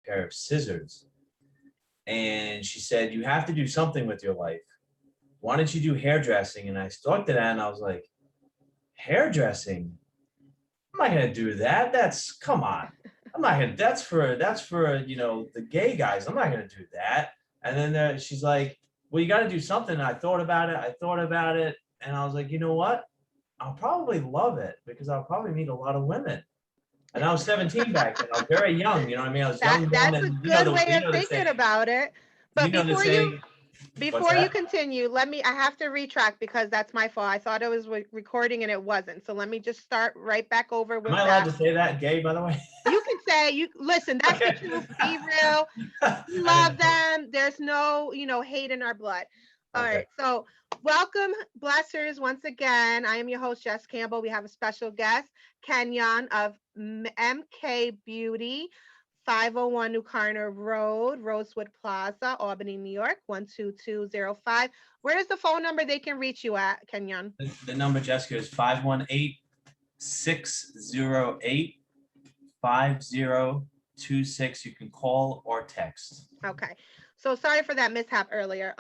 pair of scissors. And she said, you have to do something with your life. Why don't you do hairdressing? And I looked at that and I was like, hairdressing? I'm not gonna do that. Come on. I'm not gonna, that's for, the gay guys. I'm not gonna do that. And then she's like, well, you got to do something. And I thought about it. And I was like, you know what? I'll probably love it because I'll probably meet a lot of women. And I was 17 back then. I was very young. You know what I mean? I was young. That's a good way of thinking about it. But before you continue, I have to retract because that's my fault. I thought it was recording and it wasn't. So let me just start right back over with that. Am I allowed to say that? Gay, by the way? You can say, listen, that's the truth. Be real. We love them. There's no, hate in our blood. All right. So welcome, blessers, once again. I am your host, Jess Campbell. We have a special guest, Kenyon of MK Beauty, 501 New Karner Road, Rosewood Plaza, Albany, New York, 12205. Where is the phone number they can reach you at, Kenyon? The number, Jessica, is 518-608-5026. You can call or text. Okay. So sorry for that mishap earlier.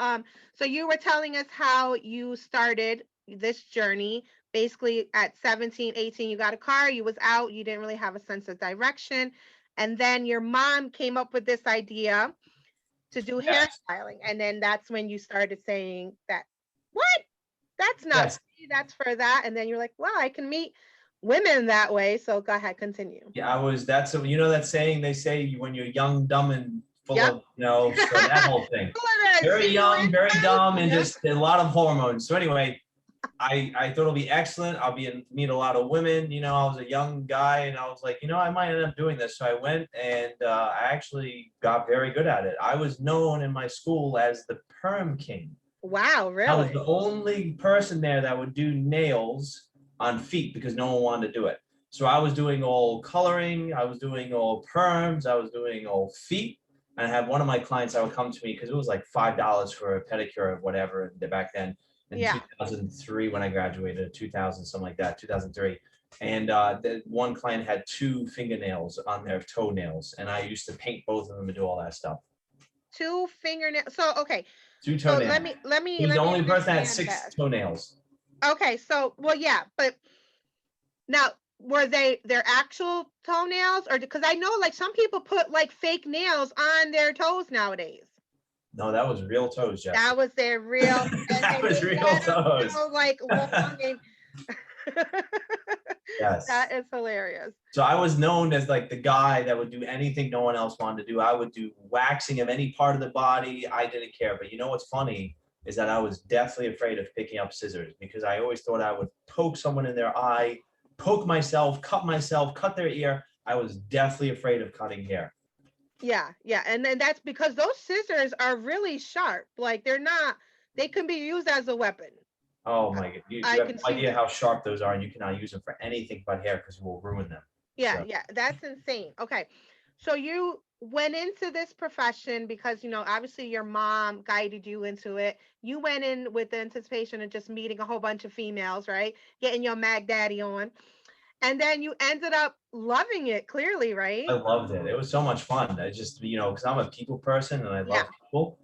So you were telling us how you started this journey. Basically at 17, 18, you got a car, you was out, you didn't really have a sense of direction. And then your mom came up with this idea to do hairstyling. And then that's when you started saying that, what? That's not me, that's for that. And then you're like, well, I can meet women that way. So go ahead, continue. Yeah, that saying they say when you're young, dumb, and full of, so that whole thing. Very young, very dumb, and just a lot of hormones. So anyway, I thought it'll be excellent. I'll meet a lot of women. I was a young guy and I was like, I might end up doing this. So I went and I actually got very good at it. I was known in my school as the Perm King. Wow, really? I was the only person there that would do nails on feet because no one wanted to do it. So I was doing all coloring. I was doing all perms. I was doing all feet. And I had one of my clients that would come to me because it was like $5 for a pedicure or whatever back then. In 2003 when I graduated, 2000, something like that, 2003. And the one client had 2 fingernails on their toenails. And I used to paint both of them and do all that stuff. 2 fingernails. So, okay. 2 toenails. So let me. He's the only person that had 6 toenails. Okay. So, well, yeah. But now, were they their actual toenails? Or because I know like some people put like fake nails on their toes nowadays. No, that was real toes, Jeff. That was their real. That was real toes. Like long. Yes. That is hilarious. So I was known as like the guy that would do anything no one else wanted to do. I would do waxing of any part of the body. I didn't care. But you know what's funny is that I was deathly afraid of picking up scissors because I always thought I would poke someone in their eye, poke myself, cut their ear. I was deathly afraid of cutting hair. Yeah. And then that's because those scissors are really sharp. Like they can be used as a weapon. Oh my God. You have no idea how sharp those are, and you cannot use them for anything but hair because you will ruin them. Yeah, that's insane. Okay. So you went into this profession because, obviously your mom guided you into it. You went in with the anticipation of just meeting a whole bunch of females, right? Getting your Mag Daddy on. And then you ended up loving it, clearly, right? I loved it. It was so much fun. I just, because I'm a people person and I love people.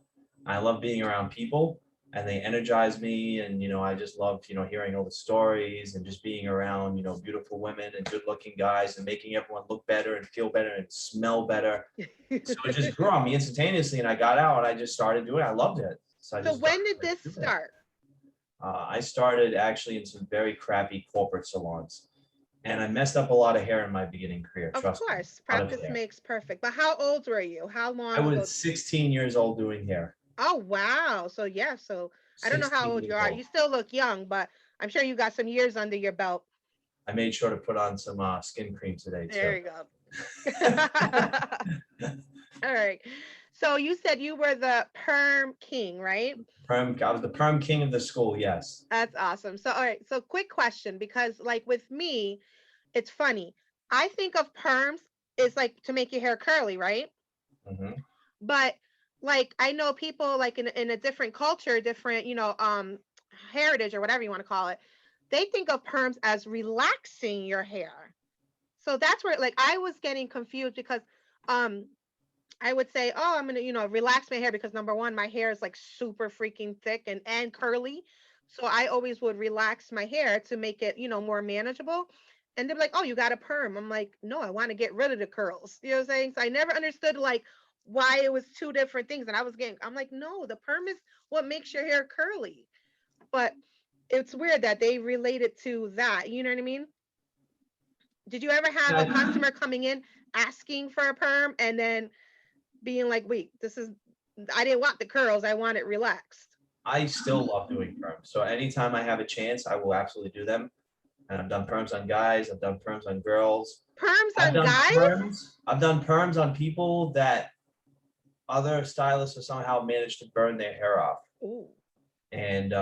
I love being around people and they energize me. And, I just loved, hearing all the stories and just being around, beautiful women and good looking guys and making everyone look better and feel better and smell better. So it just grew on me instantaneously. And I got out and I just started doing it. I loved it. So when did this start? I started actually in some very crappy corporate salons. And I messed up a lot of hair in my beginning career. Of course, practice makes perfect. But how old were you? How long? I was 16 years old doing hair. Oh, wow. So yeah, I don't know how old you are. You still look young, but I'm sure you got some years under your belt. I made sure to put on some skin cream today. There you go. All right. So you said you were the Perm King, right? I was the Perm King of the school, yes. That's awesome. So, all right. So quick question, because like with me, it's funny. I think of perms is like to make your hair curly, right? Mm-hmm. But like, I know people like in a different culture, different, heritage or whatever you want to call it. They think of perms as relaxing your hair. So that's where like I was getting confused because I would say, oh, I'm gonna, relax my hair because number one, my hair is like super freaking thick and curly. So I always would relax my hair to make it, more manageable. And they're like, oh, you got a perm. I'm like, no, I want to get rid of the curls. You know what I'm saying? So I never understood like why it was two different things. And I'm like, no, the perm is what makes your hair curly. But it's weird that they relate it to that. You know what I mean? Did you ever have a Yeah, customer coming in asking for a perm and then being like, wait, I didn't want the curls, I want it relaxed. I still love doing perms. So anytime I have a chance, I will absolutely do them. And I've done perms on guys. I've done perms on girls. Perms I've on done guys? perms. I've done perms on people that other stylists have somehow managed to burn their hair off. Ooh, And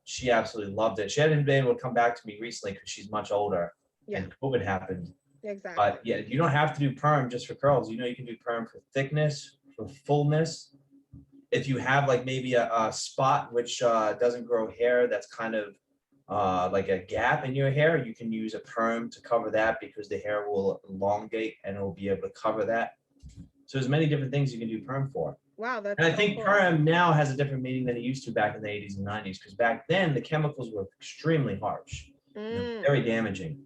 she absolutely loved it. She hadn't been able to come back to me recently because she's much older yeah, and COVID happened. exactly. But yeah, you don't have to do perm just for curls. You can do perm for thickness, for fullness. If you have like maybe a spot which doesn't grow hair, that's kind of like a gap in your hair, you can use a perm to cover that because the hair will elongate and it will be able to cover that. So there's many different things you can do perm for. Wow, And that's I so think cool. perm now has a different meaning than it used to back in the 80s and 90s because back then the chemicals were extremely harsh, Mm, very damaging.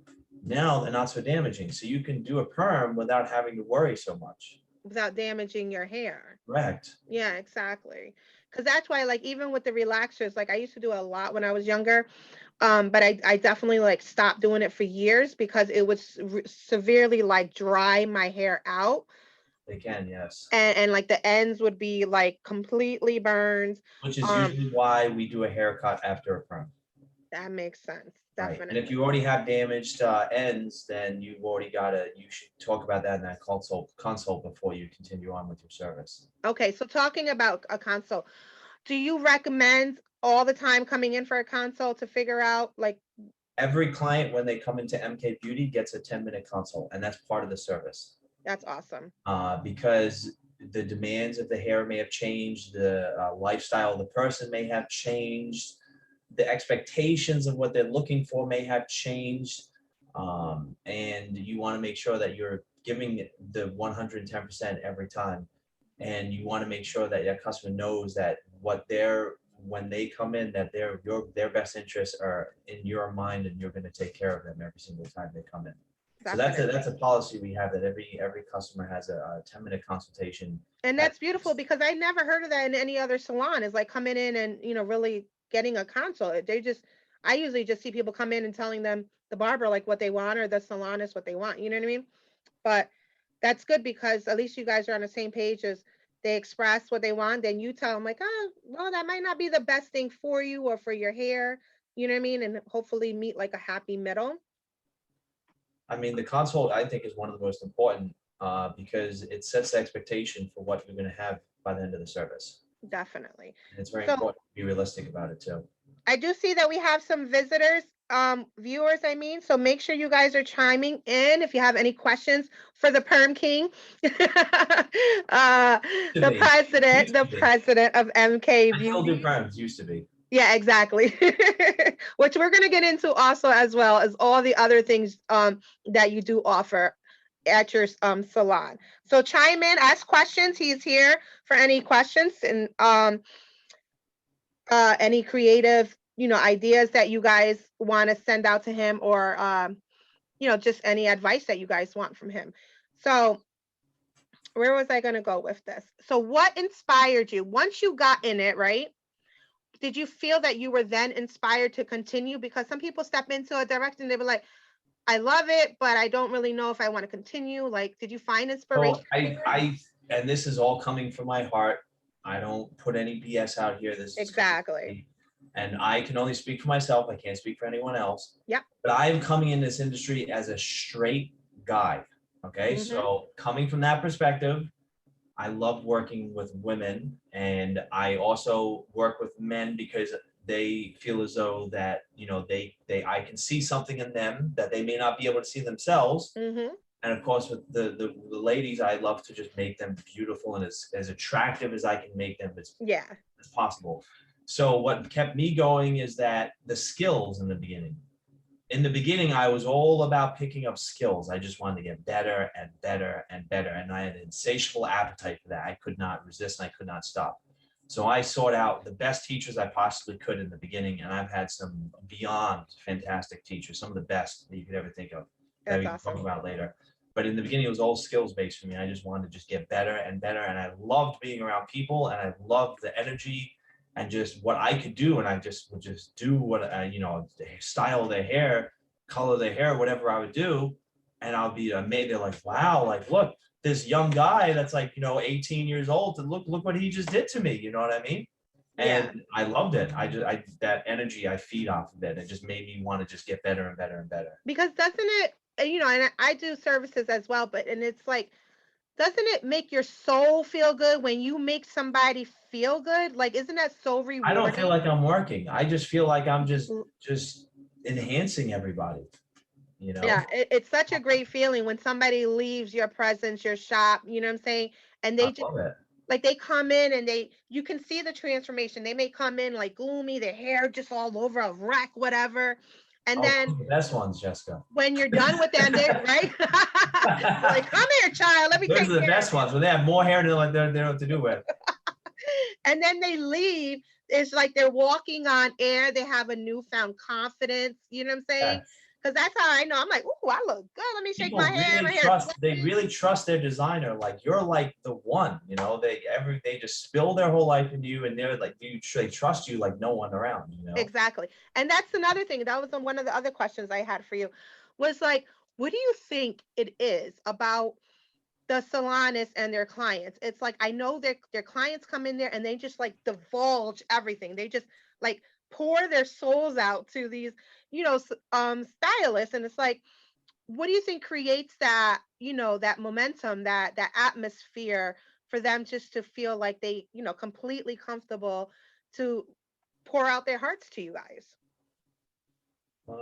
Now they're not so damaging. So you can do a perm without having to worry so much. without damaging your hair. Correct. Yeah, exactly. Because that's why, like, even with the relaxers, like, I used to do a lot when I was younger. But I definitely like stopped doing it for years because it would severely like dry my hair out. They can, yes. And like the ends would be like completely burned. Which is Um, usually why we do a haircut after a perm. that makes sense. Right. And if Definitely. you already have damaged ends, then you should talk about that in that consult before you continue on with your service. Okay, so talking about a consult, do you recommend all the time coming in for a consult to figure out like Every client, when they come into MK Beauty, gets a 10-minute consult, and that's part of the service. that's awesome. Because the demands of the hair may have changed, the lifestyle of the person may have changed, the expectations of what they're looking for may have changed, and you want to make sure that you're giving the 110% every time, and you want to make sure that your customer knows that what they're when they come in, that their best interests are in your mind, and you're going to take care of them every single time they come in. So that's Definitely. a policy we have, that every customer has a 10-minute consultation. And At that's beautiful because I never heard of that in any other salon. Is like coming in and really getting a consult. I usually just see people come in and telling them the barber like what they want or the salonist what they want. You know what I mean? But that's good because at least you guys are on the same page as they express what they want. Then you tell them like, oh, well, that might not be the best thing for you or for your hair. You know what I mean? And hopefully meet like a happy middle. I mean, the consult, I think, is one of the most important, because it sets the expectation for what you're going to have by the end of the service. Definitely. And it's very So important to be realistic about it too. I do see that we have some visitors, viewers, I mean. So make sure you guys are chiming in if you have any questions for the Perm King, To be, used the to be. president of MK I still do Beauty. perms. Used to be. Yeah, exactly. Which we're gonna get into also as well as all the other things that you do offer at your salon. So chime in, ask questions. He's here for any questions and any creative ideas that you guys want to send out to him or just any advice that you guys want from him. So where was I going to go with this? So what inspired you once you got in it, right? Did you feel that you were then inspired to continue? Because some people step into a direction, they were like, I love it, but I don't really know if I want to continue. Like, did you find inspiration So anywhere? and this is all coming from my heart. I don't put any BS out here. This is coming from Exactly. me. And I can only speak for myself. I can't speak for anyone else. Yep. But I'm coming in this industry as a straight guy. Okay. Mm-hmm. So coming from that perspective, I love working with women, and I also work with men because they feel as though that they I can see something in them that they may not be able to see themselves. Mm-hmm. And of course, with the ladies, I love to just make them beautiful and as attractive as I can make them Yeah. as possible. So what kept me going is that the skills in the beginning. in the beginning, I was all about picking up skills. I just wanted to get better and better and better. And I had an insatiable appetite for that. I could not resist and I could not stop. So I sought out the best teachers I possibly could in the beginning. And I've had some beyond fantastic teachers, some of the best that you could ever think of that That's we can talk awesome. about later. But in the beginning, it was all skills based for me. I just wanted to just get better and better. And I loved being around people and I loved the energy and just what I could do. And I just would just do what style their hair, color their hair, whatever I would do. And I'll be amazed. They're like, wow, like, look, this young guy that's like, 18 years old, and look what he just did to me. You know what I mean? Yeah. And I loved it. I that energy I feed off of it. It just made me want to just get better and better and better. Because doesn't it, and I do services as well, but and it's like, doesn't it make your soul feel good when you make somebody feel good? Like, isn't that so I don't feel rewarding? like I'm working. I just feel like I'm just Mm, just enhancing everybody, you know? yeah, it's such a great feeling when somebody leaves your presence, your shop, you know what I'm saying? And I they just love it. like they come in and you can see the transformation. They may come in like gloomy, their hair just all over a wreck, whatever. And Oh, then those are the best ones, Jessica. when you're done with them, they're right. You're like, come here, child, let me Those take are the care of best you. ones when they have more hair than like they know what to do with. And then they leave. It's like they're walking on air. They have a newfound confidence. You know what I'm saying? Yes. Because that's how I know. I'm like, ooh, I look good. Let me shake my People hair. really My hair is trust, they flipping. really trust their designer. Like you're like the one, they just spill their whole life into you and they're like, they trust you like no one around. Exactly. And that's another thing. That was one of the other questions I had for you. Was like, what do you think it is about the salonists and their clients? It's like I know their clients come in there and they just like divulge everything. They just like pour their souls out to these, stylists, and it's like, what do you think creates that, that momentum, that atmosphere for them just to feel like they, completely comfortable to pour out their hearts to you guys?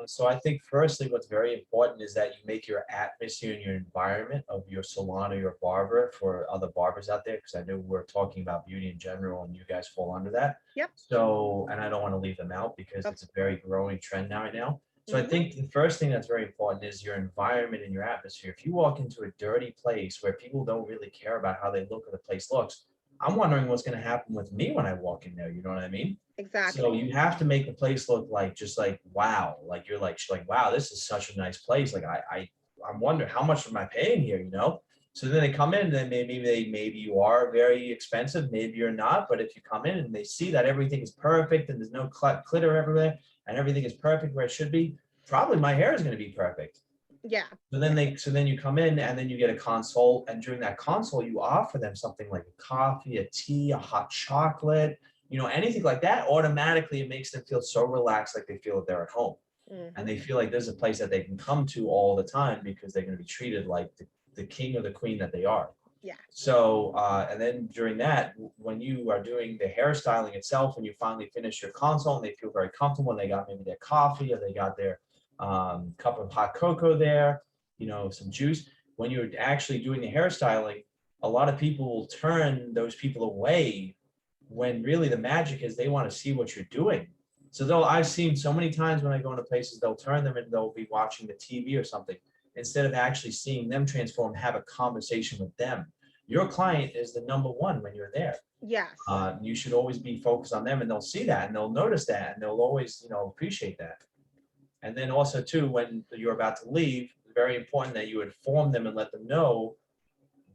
So I think firstly, what's very important is that you make your atmosphere and your environment of your salon or your barber for other barbers out there, because I know we're talking about beauty in general and you guys fall under that. Yep. So, and I don't want to leave them out because Of, it's a very growing trend now right now. So I mhm. think the first thing that's very important is your environment and your atmosphere. If you walk into a dirty place where people don't really care about how they look or the place looks, I'm wondering what's going to happen with me when I walk in there. You know what I mean? So Exactly. you have to make the place look like just like wow, like you're like wow, this is such a nice place. Like I'm wondering how much am I paying here. So then they come in, and then maybe you are very expensive, maybe you're not. But if you come in and they see that everything is perfect and there's no clutter everywhere and everything is perfect where it should be, probably my hair is going to be perfect. Yeah. Yeah. So then you come in and then you get a consult, and during that consult, you offer them something like a coffee, a tea, a hot chocolate, anything like that. Automatically, it makes them feel so relaxed, like they feel that they're at home, and Hmm. they feel like there's a place that they can come to all the time because they're going to be treated like the king or the queen that they are. Yeah. So, and then during that, when you are doing the hairstyling itself, and you finally finish your consult, and they feel very comfortable, and they got maybe their coffee or they got their cup of hot cocoa there, some juice. When you're actually doing the hairstyling, a lot of people will turn those people away when really the magic is they want to see what you're doing. So I've seen so many times when I go into places, they'll turn them and they'll be watching the TV or something instead of actually seeing them transform, have a conversation with them. Your client is the number one when you're there. Yes. You should always be focused on them, and they'll see that and they'll notice that and they'll always, appreciate that. And then also too, when you're about to leave, it's very important that you inform them and let them know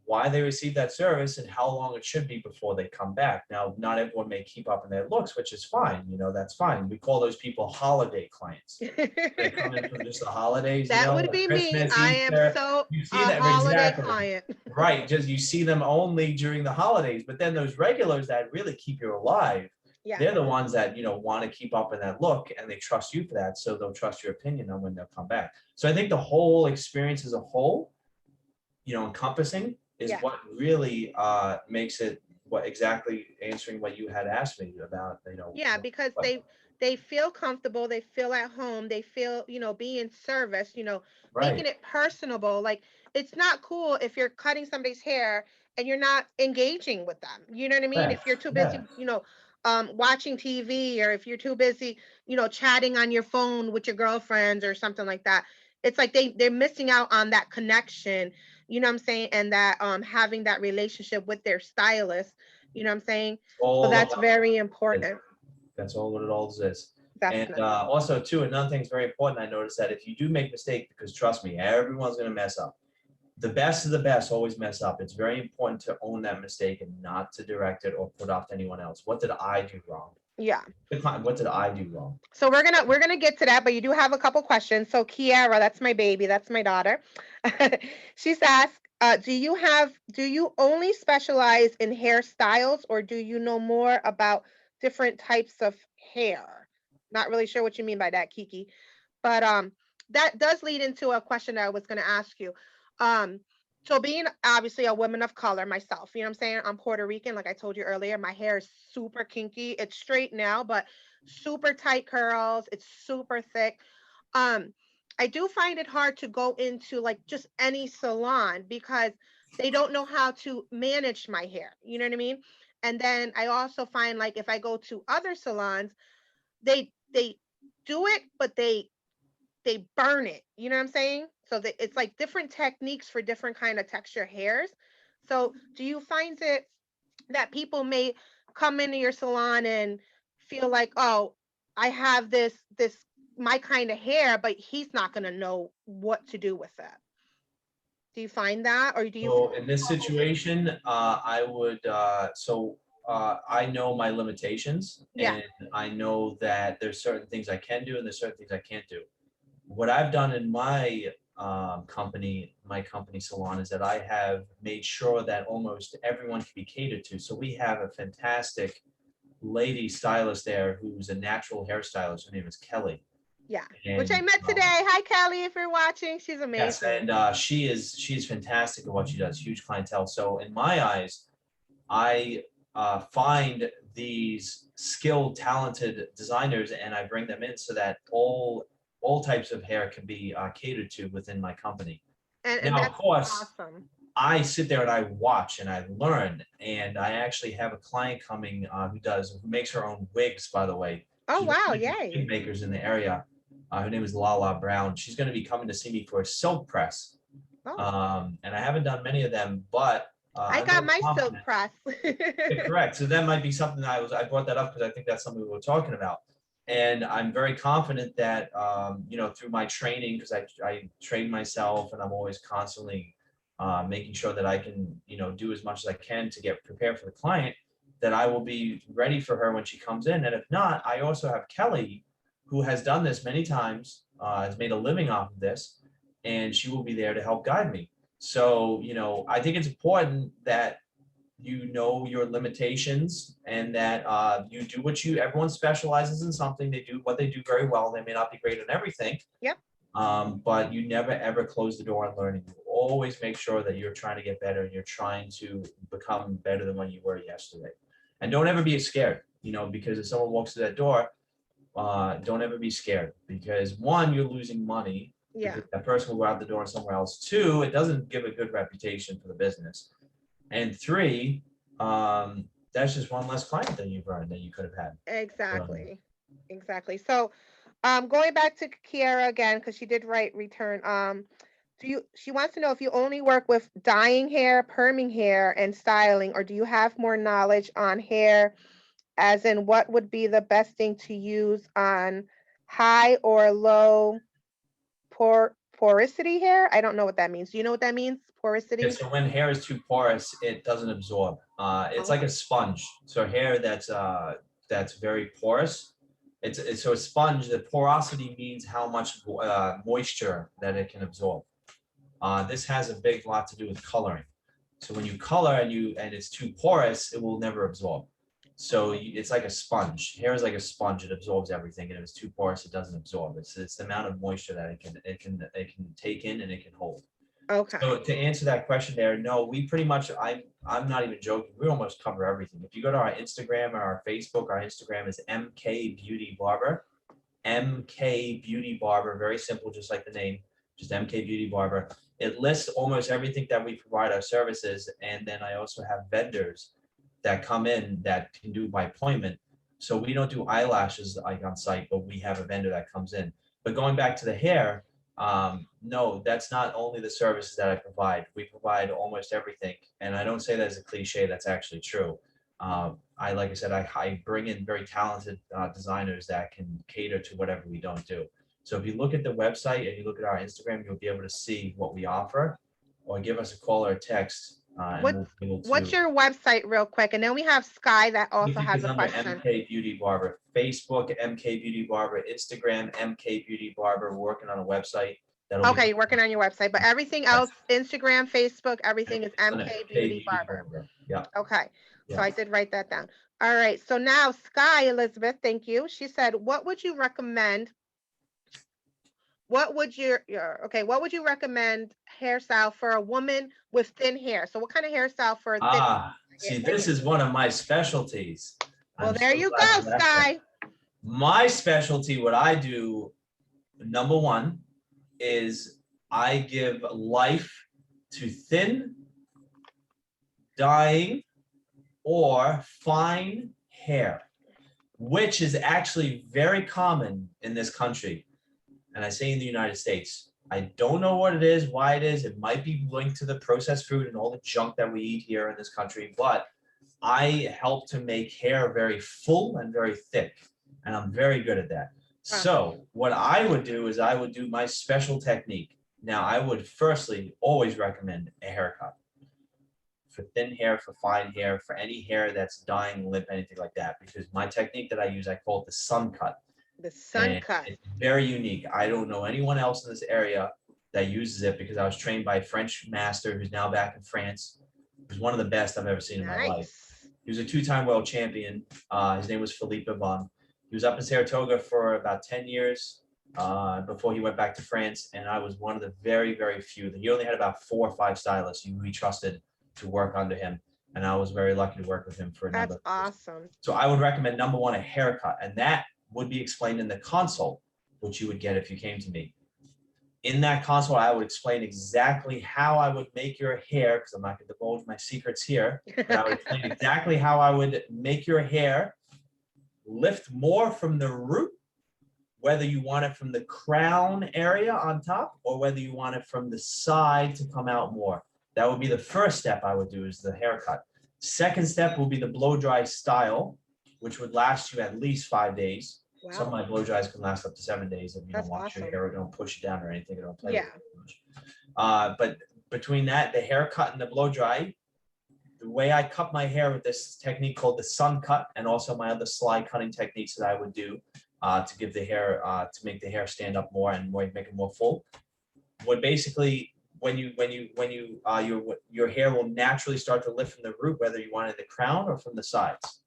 why they received that service and how long it should be before they come back. Now, not everyone may keep up in their looks, which is fine. That's fine. We call those people holiday clients. They come in for just the holidays, That would like be me. Christmas, I am Easter. so You see a that holiday exactly. client. Right. Just you see them only during the holidays. But then those regulars that really keep you alive, Yes. they're the ones that, want to keep up in that look, and they trust you for that. So they'll trust your opinion on when they'll come back. So I think the whole experience as a whole, encompassing is Yes. what really makes it what exactly answering what you had asked me about, Yeah, because what, they feel comfortable, they feel at home, they feel, being service, making right. it personable. Like, it's not cool if you're cutting somebody's hair and you're not engaging with them. You know what I mean? Yes, If you're too busy, yes. watching TV, or if you're too busy, chatting on your phone with your girlfriends or something like that. It's like they're missing out on that connection, you know what I'm saying, and that having that relationship with their stylist, you know what I'm saying? So All that's about very it. important. That's all what it all is. And Definitely. also, too, another thing is very important. I noticed that if you do make a mistake, because trust me, everyone's going to mess up. The best of the best always mess up. It's very important to own that mistake and not to direct it or put off to anyone else. What did I do wrong? Yeah. What did I do wrong? So we're gonna get to that, but you do have a couple questions. So Kiara, that's my baby, that's my daughter. She's asked, do you only specialize in hairstyles, or do you know more about different types of hair? Not really sure what you mean by that, Kiki. But that does lead into a question that I was going to ask you. Um, so being obviously a woman of color myself, you know what I'm saying? I'm Puerto Rican, like I told you earlier. My hair is super kinky. It's straight now, but super tight curls. It's super thick. Um, I do find it hard to go into like just any salon because they don't know how to manage my hair. You know what I mean? And then I also find like if I go to other salons, they do it, but they burn it. You know what I'm saying? So that it's like different techniques for different kind of texture hairs. So do you find it that people may come into your salon and feel like, oh, I have this my kind of hair, but he's not gonna know what to do with it. Do you find that, or do you feel So in this situation, I would, I know my limitations, yeah, and I know that there's certain things I can do and there's certain things I can't do. What I've done in my company salon, is that I have made sure that almost everyone can be catered to. So we have a fantastic lady stylist there who's a natural hairstylist. Her name is Kelly. yeah. Which I And met today. Hi Kelly, if you're watching. She's yes, amazing. and she's fantastic at what she does, huge clientele. So in my eyes, I find these skilled, talented designers, and I bring them in so that all types of hair can be catered to within my company. And Now, of that's course, awesome. I sit there and I watch and I learn, and I actually have a client coming who makes her own wigs. By the way, Oh she's one wow, of the wig yay. makers in the area. Her name is Lala Brown. She's going to be coming to see me for a silk press, Oh, and I haven't done many of them, but I I'm got very my silk confident. press. Correct. So that might be something that I brought that up because I think that's something we were talking about. And I'm very confident that, through my training, because I train myself and I'm always constantly making sure that I can, do as much as I can to get prepared for the client, that I will be ready for her when she comes in. And if not, I also have Kelly, who has done this many times, has made a living off of this, and she will be there to help guide me. So, I think it's important that you know your limitations, and that you do everyone specializes in something. They do what they do very well. They may not be great at everything, Yep. but you never ever close the door on learning. You always make sure that you're trying to get better and you're trying to become better than when you were yesterday. And don't ever be scared, because if someone walks through that door, don't ever be scared, because one, you're losing money Yeah. because that person will go out the door somewhere else. Two, it doesn't give a good reputation for the business. And three, that's just one less client that you've earned that you could have had. Um, Exactly. Exactly. So, going back to Kiara again, because she did write return. She wants to know if you only work with dyeing hair, perming hair, and styling, or do you have more knowledge on hair, as in what would be the best thing to use on high or low porosity hair? I don't know what that means. Do you know what that means? yeah, Porosity? so when hair is too porous, it doesn't absorb. It's like Okay. a sponge. So hair that's very porous, it's so a sponge. The porosity means how much moisture that it can absorb. This has a big lot to do with coloring. So when you color and it's too porous, it will never absorb. So Okay. it's like a sponge. Hair is like a sponge; it absorbs everything. And if it's too porous, it doesn't absorb. It's the amount of moisture that it can take in and it can hold. So Okay. to answer that question there, no, we pretty much, I'm not even joking. We almost cover everything. If you go to our Instagram or our Facebook, our Instagram is MK Beauty Barber. MK Beauty Barber, very simple, just like the name, just MK Beauty Barber. It lists almost everything that we provide our services. And then I also have vendors that come in that can do by appointment. So we don't do eyelashes like on site, but we have a vendor that comes in. But going back to the hair, no, that's not only the services that I provide. We provide almost everything, and I don't say that as a cliche. That's actually true. Like I said, I bring in very talented designers that can cater to whatever we don't do. So if you look at the website and you look at our Instagram, you'll be able to see what we offer, or give us a call or a text, and What we'll be able what's to. your website real quick? And then we have Sky that also Everything has is a under question. MK Beauty Barber. Facebook, MK Beauty Barber. Instagram, MK Beauty Barber. We're working on a website that'll Okay, be. you're working on your website, but everything else, Instagram, Facebook, everything is Under MK MK Beauty Beauty Barber. Barber. Yeah, Okay, so yeah. I did write that down. All right, so now Sky Elizabeth, thank you. She said, "What would you recommend? What would what would you recommend hairstyle for a woman with thin hair? So, what kind of hairstyle for a thin See, thin this hair? is one of my specialties. Well, I'm there so you glad go, you asked that. Sky. My specialty, what I do, number one, is I give life to thin, dyeing, or fine hair, which is actually very common in this country. And I say in the United States. I don't know what it is, why it is. It might be linked to the processed food and all the junk that we eat here in this country, but I help to make hair very full and very thick, and I'm very good at that. So what I would do is I would do my special technique. Now, I would firstly always recommend a haircut for thin hair, for fine hair, for any hair that's dying, lip, anything like that. Because my technique that I use, I call it the sun cut. The sun And cut. it's very unique. I don't know anyone else in this area that uses it because I was trained by a French master who's now back in France. He was one of the best I've ever seen in my life. Nice. He was a two-time world champion. His name was Philippe Bon. He was up in Saratoga for about 10 years before he went back to France. And I was one of the very, very few. He only had about 4 or 5 stylists who he trusted to work under him. And I was very lucky to work with him for a number That's of years. awesome. So I would recommend number one, a haircut. And that would be explained in the consult, which you would get if you came to me. In that consult, I would explain exactly how I would make your hair, because I'm not going to divulge my secrets here, but I would explain exactly how I would make your hair lift more from the root, whether you want it from the crown area on top or whether you want it from the side to come out more. That would be the first step I would do, is the haircut. Second step will be the blow dry style, which would last you at least 5 days. Some of Wow, my blow dries can last up to 7 days if you that's don't wash your awesome. hair or don't push it down or anything, or don't play Yeah. with it too much. But between that, the haircut and the blow dry, the way I cut my hair with this technique called the sun cut, and also my other slide cutting techniques that I would do to give the hair to make the hair stand up more and make it more full, would basically, your hair will naturally start to lift from the root, whether you want it in the crown or from the sides.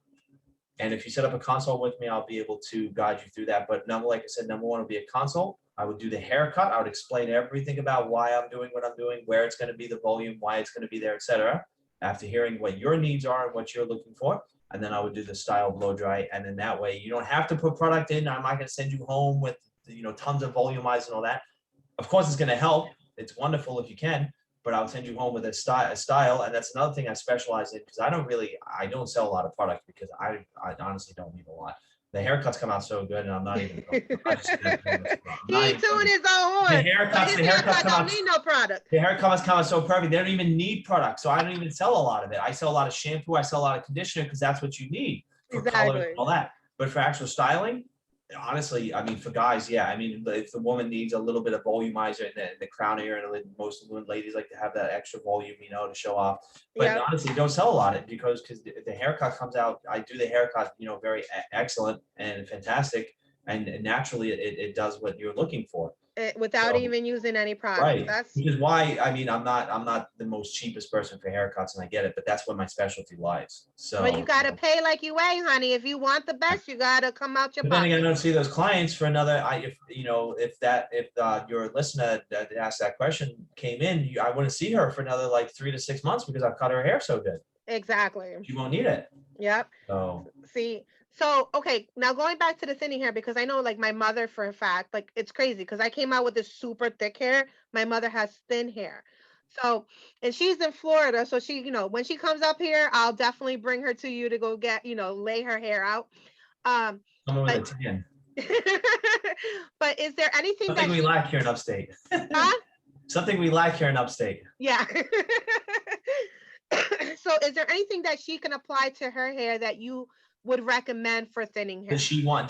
And if you set up a consult with me, I'll be able to guide you through that. But like I said, number one would be a consult. I would do the haircut. I would explain everything about why I'm doing what I'm doing, where it's going to be, the volume, why it's going to be there, etc. After hearing what your needs are and what you're looking for. And then I would do the style blow dry. And then that way you don't have to put product in. I'm not going to send you home with, tons of volumize and all that. Of course, it's going to help. It's wonderful if you can, but I'll send you home with a style. And that's another thing I specialize in, because I don't sell a lot of product because I honestly don't need a lot. The haircuts come out so good, and I'm not even. He ain't doing his own horn. The haircuts come out. Don't need no product. The haircuts come out so perfect. They don't even need product, so I don't even sell a lot of it. I sell a lot of shampoo. I sell a lot of conditioner because that's what you need for color and all that. But for actual styling, honestly, I mean, for guys, yeah. I mean, if the woman needs a little bit of volumizer in the crown area, and most of the ladies like to have that extra volume, to show off. But honestly, don't sell a lot of it because the haircut comes out. I do the haircut, very excellent and fantastic, and naturally it does what you're looking for. Without even using any product. Right. Which is why, I mean, I'm not the most cheapest person for haircuts, and I get it, but that's where my specialty lies. So. Well, you gotta pay like you weigh, honey. If you want the best, you gotta come out your pocket. But then again, I don't see those clients for another. If your listener that asked that question came in, I wouldn't see her for another like 3 to 6 months because I've cut her hair so good. Exactly. She won't need it. Yep. So. See. So, okay, now going back to the thinning hair, because I know like my mother for a fact, like it's crazy because I came out with this super thick hair. My mother has thin hair. So, and she's in Florida. So when she comes up here, I'll definitely bring her to you to go get, lay her hair out. Someone with a But tan. but is there anything Something that we lack here in upstate. huh? Something we lack here in upstate. Yeah. So is there anything that she can apply to her hair that you would recommend for thinning hair? Does she want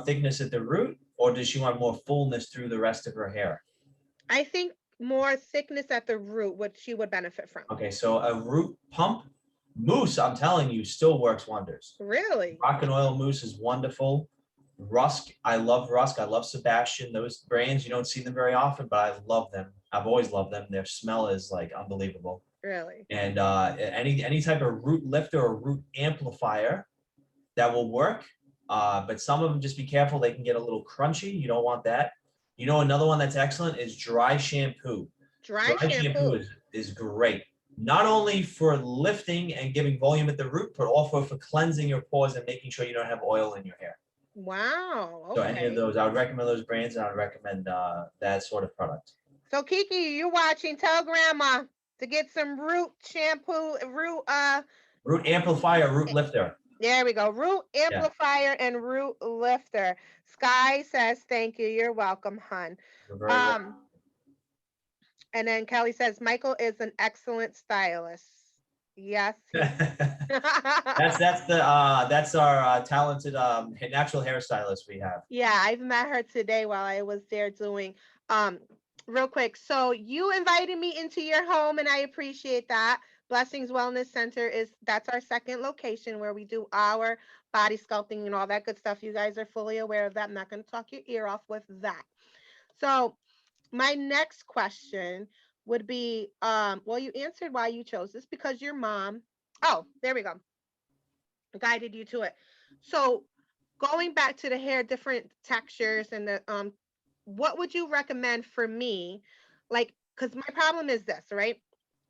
thickness at the root, or does she want more fullness through the rest of her hair? I think more thickness at the root, what she would benefit from. Okay, so a root pump mousse, I'm telling you, still works wonders. Really? Rock and oil mousse is wonderful. Rusk, I love Rusk. I love Sebastian. Those brands, you don't see them very often, but I love them. I've always loved them. Their smell is like unbelievable. Really? And any type of root lifter or root amplifier that will work. But some of them, just be careful. They can get a little crunchy. You don't want that. You know, another one that's excellent is dry shampoo. Dry shampoo is great. Not only for lifting and giving volume at the root, but also for cleansing your pores and making sure you don't have oil in your hair. Wow. Okay. So any of those, I would recommend those brands, and I would recommend that sort of product. So Kiki, you watching? Tell grandma to get some root shampoo, root amplifier, root lifter. There we go. Root amplifier and root lifter. Sky says, thank you. You're welcome, hun. And then Kelly says, Michael is an excellent stylist. Yes. That's our talented natural hairstylist we have. Yeah, I've met her today while I was there doing real quick. So you invited me into your home and I appreciate that. Blessings Wellness Center that's our second location where we do our body sculpting and all that good stuff. You guys are fully aware of that. I'm not going to talk your ear off with that. So my next question would be, well, you answered why you chose this, because your mom, oh, there we go, guided you to it. So going back to the hair, different textures and the, what would you recommend for me? Like, because my problem is this, right?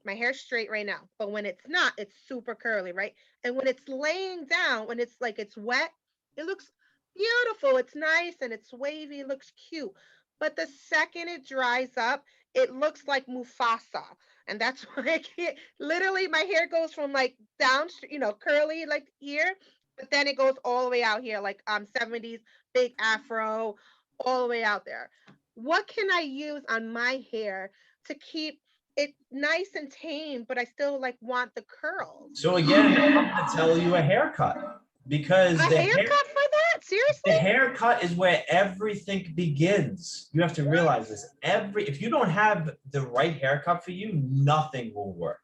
My hair's straight right now, but when it's not, it's super curly, right? And when it's laying down, when it's like it's wet, it looks beautiful. It's nice and it's wavy, it looks cute. But the second it dries up, it looks like Mufasa. And that's why I can't, literally my hair goes from like down, curly like here, but then it goes all the way out here, like 70s, big afro, all the way out there. What can I use on my hair to keep it nice and tame, but I still like want the curls? So again, I'm going to tell you a haircut, because a haircut for that? Seriously? The haircut is where everything begins. You have to realize this. If you don't have the right haircut for you, nothing will work.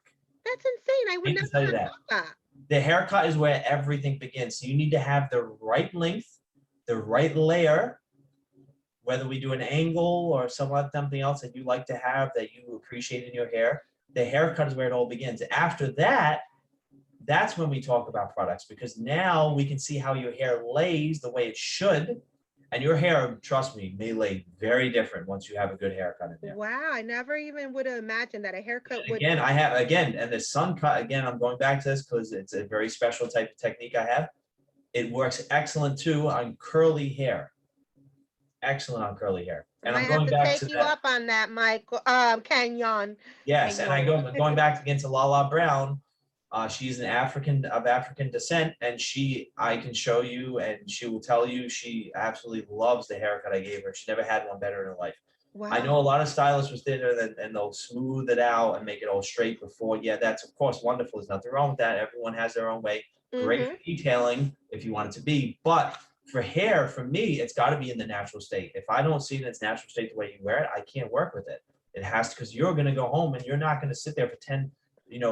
That's insane. I would never tell you that. The haircut is where everything begins. So you need to have the right length, the right layer, whether we do an angle or something else that you like to have that you appreciate in your hair. The haircut is where it all begins. After that, that's when we talk about products, because now we can see how your hair lays the way it should. And your hair, trust me, may lay very different once you have a good haircut in there. Wow, I never even would have imagined that a haircut would. And the sun cut, again, I'm going back to this because it's a very special type of technique I have. It works excellent too on curly hair. Excellent on curly hair. And I'm going back to take you up on that, Michael. Kenyon. Yes, and going back again to Lala Brown. She's of African descent, and I can show you, and she will tell you she absolutely loves the haircut I gave her. She never had one better in her life. Wow. I know a lot of stylists with thinner and they'll smooth it out and make it all straight before. Yeah, that's of course wonderful. There's nothing wrong with that. Everyone has their own way. Great for detailing if you want it to be, but for hair, for me, it's got to be in the natural state. If I don't see it in its natural state the way you wear it, I can't work with it. It has to, because you're going to go home and you're not going to sit there for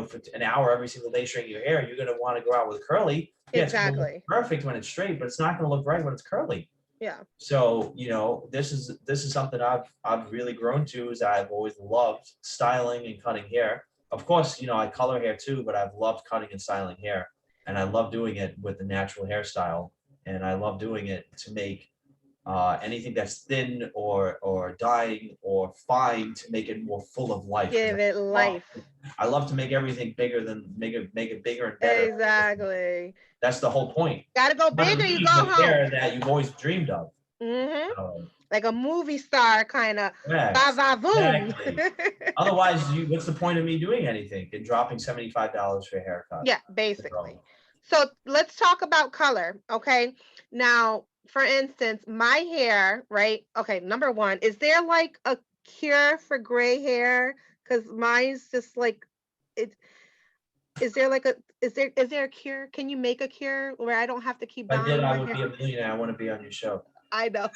for an hour every single day straightening your hair. You're going to want to go out with curly. Yeah, exactly. It's perfect when it's straight, but it's not going to look right when it's curly. Yeah. So, this is something I've really grown to, is I've always loved styling and cutting hair. Of course, I color hair too, but I've loved cutting and styling hair, and I love doing it with the natural hairstyle, and I love doing it to make anything that's thin or dying or fine, to make it more full of life. Give it life. I love to make everything bigger make it bigger and better. Exactly. That's the whole point. Gotta go bigger, you go home. Hair that you've always dreamed of. Like a movie star kind of. Yes, exactly. Otherwise, what's the point of me doing anything and dropping $75 for a haircut? Yeah, basically. So let's talk about color. Okay. Now, for instance, my hair, right? Okay, number one, is there like a cure for gray hair? Because mine's just like it. Is there like a is there a cure? Can you make a cure where I don't have to keep If I did, dyeing I my would hair? be a millionaire. I want to be on your show. I know.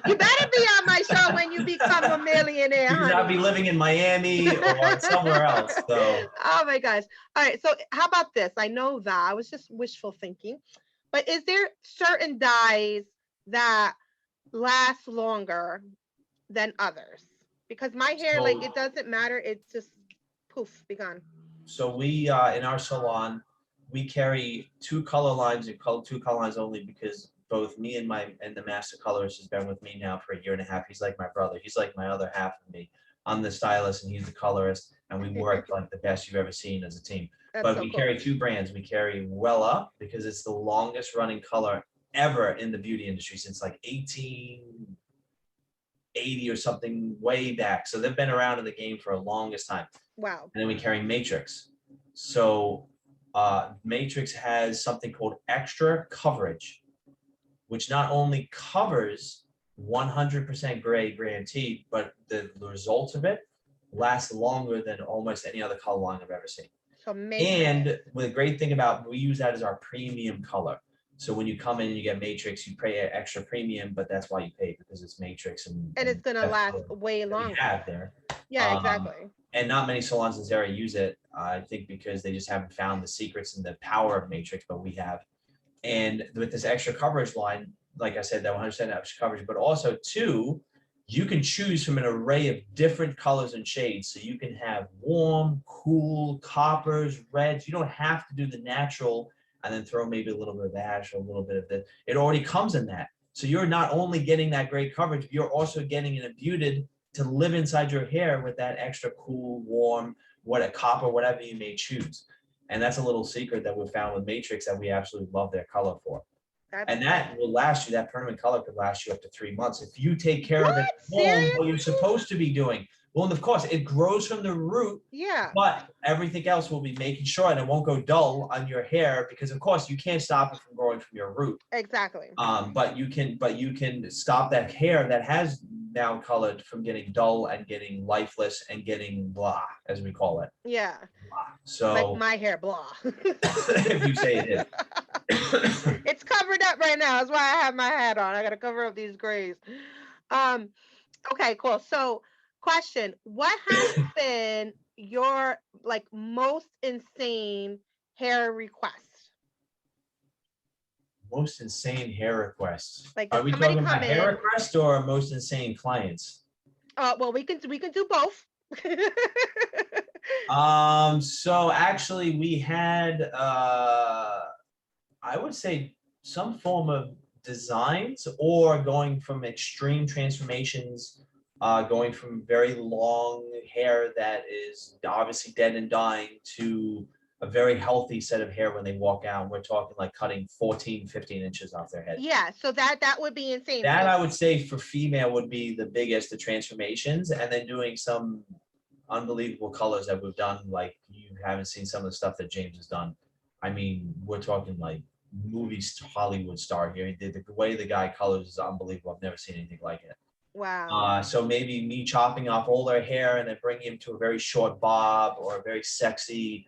You better be on my show when you become a millionaire, Because I'll be honey. living in Miami or somewhere else. So Oh my gosh. All right. So how about this? I know that I was just wishful thinking, but is there certain dyes that last longer than others? Because my hair, like, so it doesn't matter. It's just poof, be gone. so we in our salon we carry two color lines and two color lines only because both me and the master colorist has been with me now for a year and a half. He's like my brother. He's like my other half of me. I'm the stylist and he's the colorist, and we work like the best you've ever seen as a team. That's But so we cool. carry two brands. We carry Wella because it's the longest running color ever in the beauty industry since like 1880 or something way back. So they've been around in the game for the longest time. Wow. And then we carry Matrix. So Matrix has something called extra coverage, which not only covers 100% gray guaranteed, but the results of it last longer than almost any other color line I've ever seen. So Matrix. And the great thing about, we use that as our premium color. So when you come in and you get Matrix, you pay an extra premium, but that's why you pay, because it's Matrix And and it's gonna that's last what way we longer. have there. Yeah, Um, exactly. and not many salons in this area use it. I think because they just haven't found the secrets and the power of Matrix, but we have. And with this extra coverage line, like I said, that 100% extra coverage, but also two, you can choose from an array of different colors and shades. So you can have warm, cool, coppers, reds. You don't have to do the natural and then throw maybe a little bit of ash or a little bit of this. It already comes in that. So you're not only getting that great coverage, you're also getting it imbued to live inside your hair with that extra cool, warm, what a copper, whatever you may choose. And that's a little secret that we found with Matrix that we absolutely love their color for. That's And that will last you, that permanent color could last you up to 3 months if you take care what? of it at home, what you're Seriously? supposed to be doing. Well, and of course, it grows from the root, Yeah, but everything else will be making sure, and it won't go dull on your hair because, of course, you can't stop it from growing from your root. exactly. But you can stop that hair that has now colored from getting dull and getting lifeless and getting blah, as we call it. Yeah. Like So my hair, blah. if you say it is. It's covered up right now. That's why I have my hat on. I gotta cover up these grays. Um, okay, cool. So question, what has been your like most insane hair request? Most insane hair requests. Like, Are did we somebody talking come about hair in? requests or most insane clients? Well, we can do both. So actually we had I would say some form of designs or going from extreme transformations, going from very long hair that is obviously dead and dying to a very healthy set of hair when they walk out. We're talking like cutting 14, 15 inches off their head. Yeah, so that would be insane. That So I would say for female would be the biggest, the transformations, and then doing some unbelievable colors that we've done. Like you haven't seen some of the stuff that James has done. I mean, we're talking like movies, Hollywood star here. The way the guy colors is unbelievable. I've never seen anything like it. wow. So maybe me chopping off all their hair and then bringing him to a very short bob or a very sexy,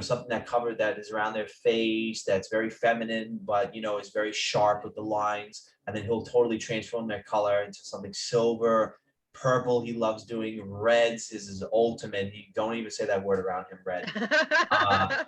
something that covered that is around their face, that's very feminine, but is very sharp with the lines. And then he'll totally transform their color into something silver, purple. He loves doing reds. Is his ultimate. He don't even say that word around him. Red.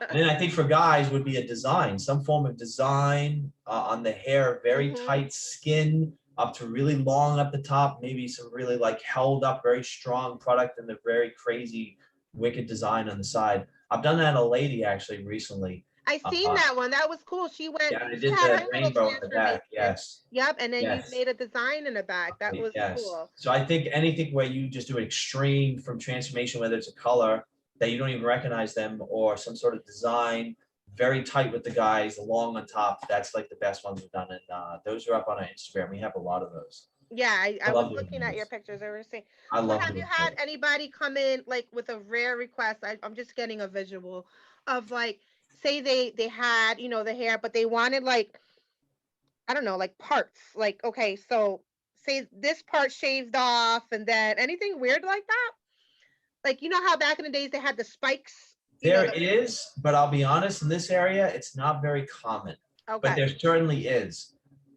And then I think for guys would be a design, some form of design on the hair, very Mhm. tight skin up to really long up the top, maybe some really like held up, very strong product and the very crazy, wicked design on the side. I've done that on a lady actually recently. I seen Uh, that one. That was cool. yeah, I She did had her the little rainbow in the back. transformation. Yes, Yep, and then you yes. made a design in the back. That was Yes. cool. So I think anything where you just do an extreme from transformation, whether it's a color that you don't even recognize them or some sort of design, very tight with the guys, long on top. That's like the best ones we've done. And those are up on our Instagram. We have a lot of those. Yeah, I I was love doing looking at your those. pictures. I was saying, I so love have you doing had those. anybody come in like with a rare request? I'm just getting a visual of like say they had, the hair, but they wanted like, I don't know, like parts. Like, okay, so say this part shaved off and then anything weird like that? Like, you know how back in the days they had the spikes, There is, but I'll be honest, in this area, it's not very common. But okay. there certainly is.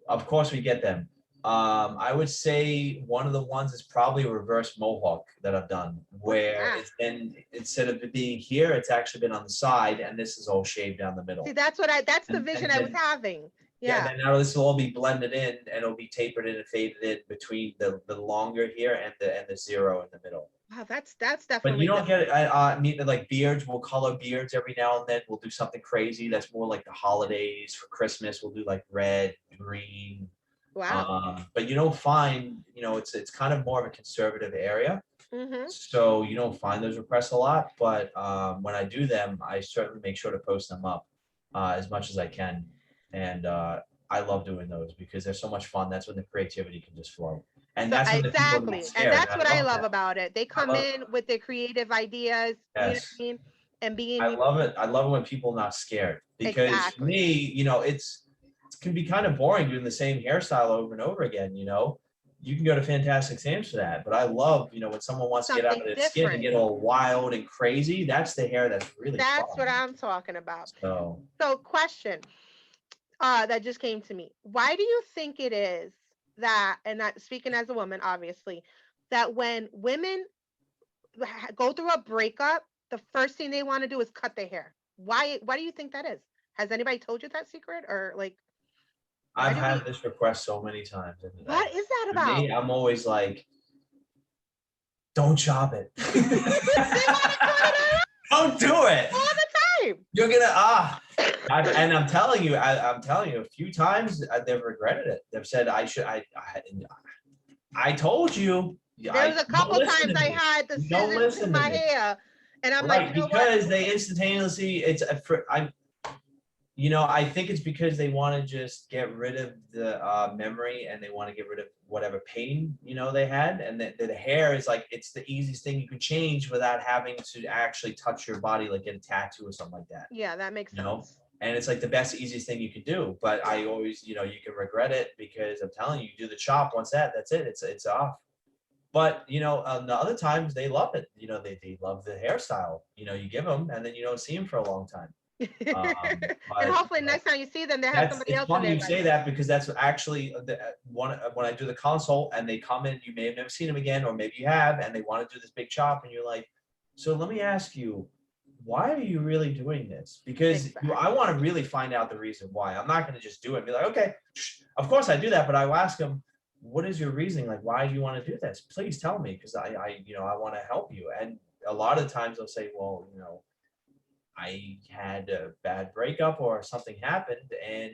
Of course, we get them. I would say one of the ones is probably a reverse mohawk that I've done, What's where that? it's been instead of it being here, it's actually been on the side, and this is all shaved down the See, middle. that's the And vision I was then having. yeah, Yeah. then now this will all be blended in, and it'll be tapered in and faded in between the longer here and the zero in the middle. Wow, that's But you definitely don't different. get I mean, like beards. We'll color beards every now and then. We'll do something crazy. That's more like the holidays for Christmas. We'll do like red, green. Wow. But you don't find, it's kind of more of a conservative area, Mm-hmm. so you don't find those requests a lot. But when I do them, I certainly make sure to post them up as much as I can, and I love doing those because they're so much fun. That's when the creativity can just flow, and So that's when the people get exactly. And scared. that's I what I love love that. about it. They I come love in with their creative ideas, you know what I Yes. mean? And being I love it. I love it when people are not scared because for exactly. me, it can be kind of boring doing the same hairstyle over and over again. You can go to Fantastic Sam's for that, but I love, when someone wants to get out of Something their skin and different. get all wild and crazy. That's the hair that's really That's what fun. I'm talking about. So So question that just came to me. Why do you think it is that, and that speaking as a woman, obviously, that when women go through a breakup, the first thing they want to do is cut their hair? Why do you think that is? Has anybody told you that secret, or like why I've do we had this request so many times, and what is that for about? me, I'm always like, don't chop it. They want to cut it Don't do it. all the time. You're gonna and I'm telling you, a few times they've regretted it. They've said I should. I told you. There was I a you don't couple listen times to I me. had the You don't scissors in listen to my me. hair, and I'm like, Right, you know what? because they instantaneously. I think it's because they want to just get rid of the memory, and they want to get rid of whatever pain they had, and the hair is like it's the easiest thing you can change without having to actually touch your body, like get a tattoo or something like that. Yeah, that makes You know, sense. and it's like the best, easiest thing you could do. But I always, you can regret it because I'm telling you, you do the chop once that's it. It's off. But on the other times they love it. They love the hairstyle. You give them, and then you don't see them for a long time. And But hopefully next time you see them, they have that's somebody it's else in funny their you life. say that because that's actually the one when I do the consult and they come in, you may have never seen them again, or maybe you have, and they want to do this big chop, and you're like, so let me ask you, why are you really doing this? Because I Exactly. want to really find out the reason why. I'm not going to just do it and be like, okay, of course I do that, but I will ask them, what is your reasoning? Like, why do you want to do this? Please tell me, because I want to help you. And a lot of times they'll say, well, I had a bad breakup or something happened, and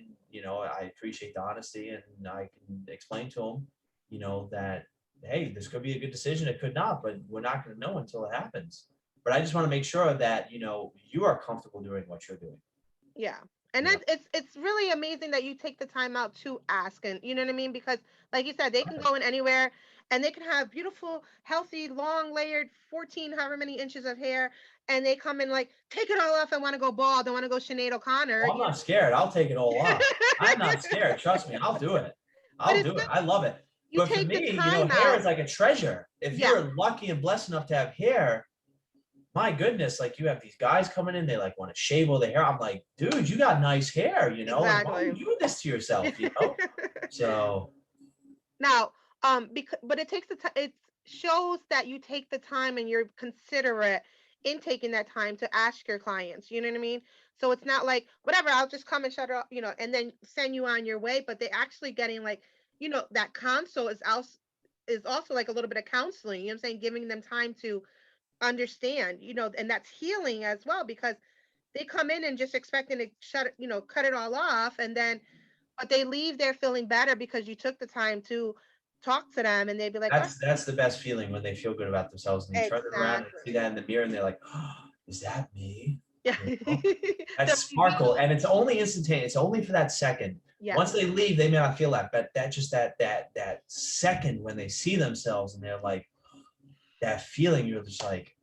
I appreciate the honesty, and I can explain to them, that hey, this could be a good decision, it could not, but we're not going to know until it happens. But I just want to make sure that you are comfortable doing what you're doing. Yeah. And You know, it's really amazing that you take the time out to ask, and you know what I mean? Because like you said, they can go in anywhere and they can have beautiful, healthy, long layered 14 however many inches of hair, and they come in like, take it all off, I want to go bald, I want to go Sinead O'Connor. well, I'm not scared. I'll take it all off. I'm not scared. Trust me, I'll do it. But I'll it's do it. good I love it. you But for take the me, time hair out. is like a treasure. If Yeah, you're lucky and blessed enough to have hair, my goodness, like you have these guys coming in, they like want to shave all their hair. I'm like, dude, you got nice hair, and why are you exactly. doing this to yourself? So Now, because but it takes the time. It shows that you take the time and you're considerate in taking that time to ask your clients. You know what I mean? So it's not like whatever. I'll just come and shut it up, and then send you on your way. But they're actually getting like, that console is also like a little bit of counseling. You know what I'm saying? Giving them time to understand. And that's healing as well because they come in and just expecting to cut it all off, and then but they leave there feeling better because you took the time to talk to them, and they'd be like, "Oh, that's the best feeling when they feel good about themselves and they turn it around and see exactly." that in the mirror and they're like, oh, is that me? Yeah. You know? That The sparkle, reviews. and it's only instantaneous. It's only for that second. Yes. Once they leave, they may not feel that, but that second when they see themselves and they're like that feeling, you're just like,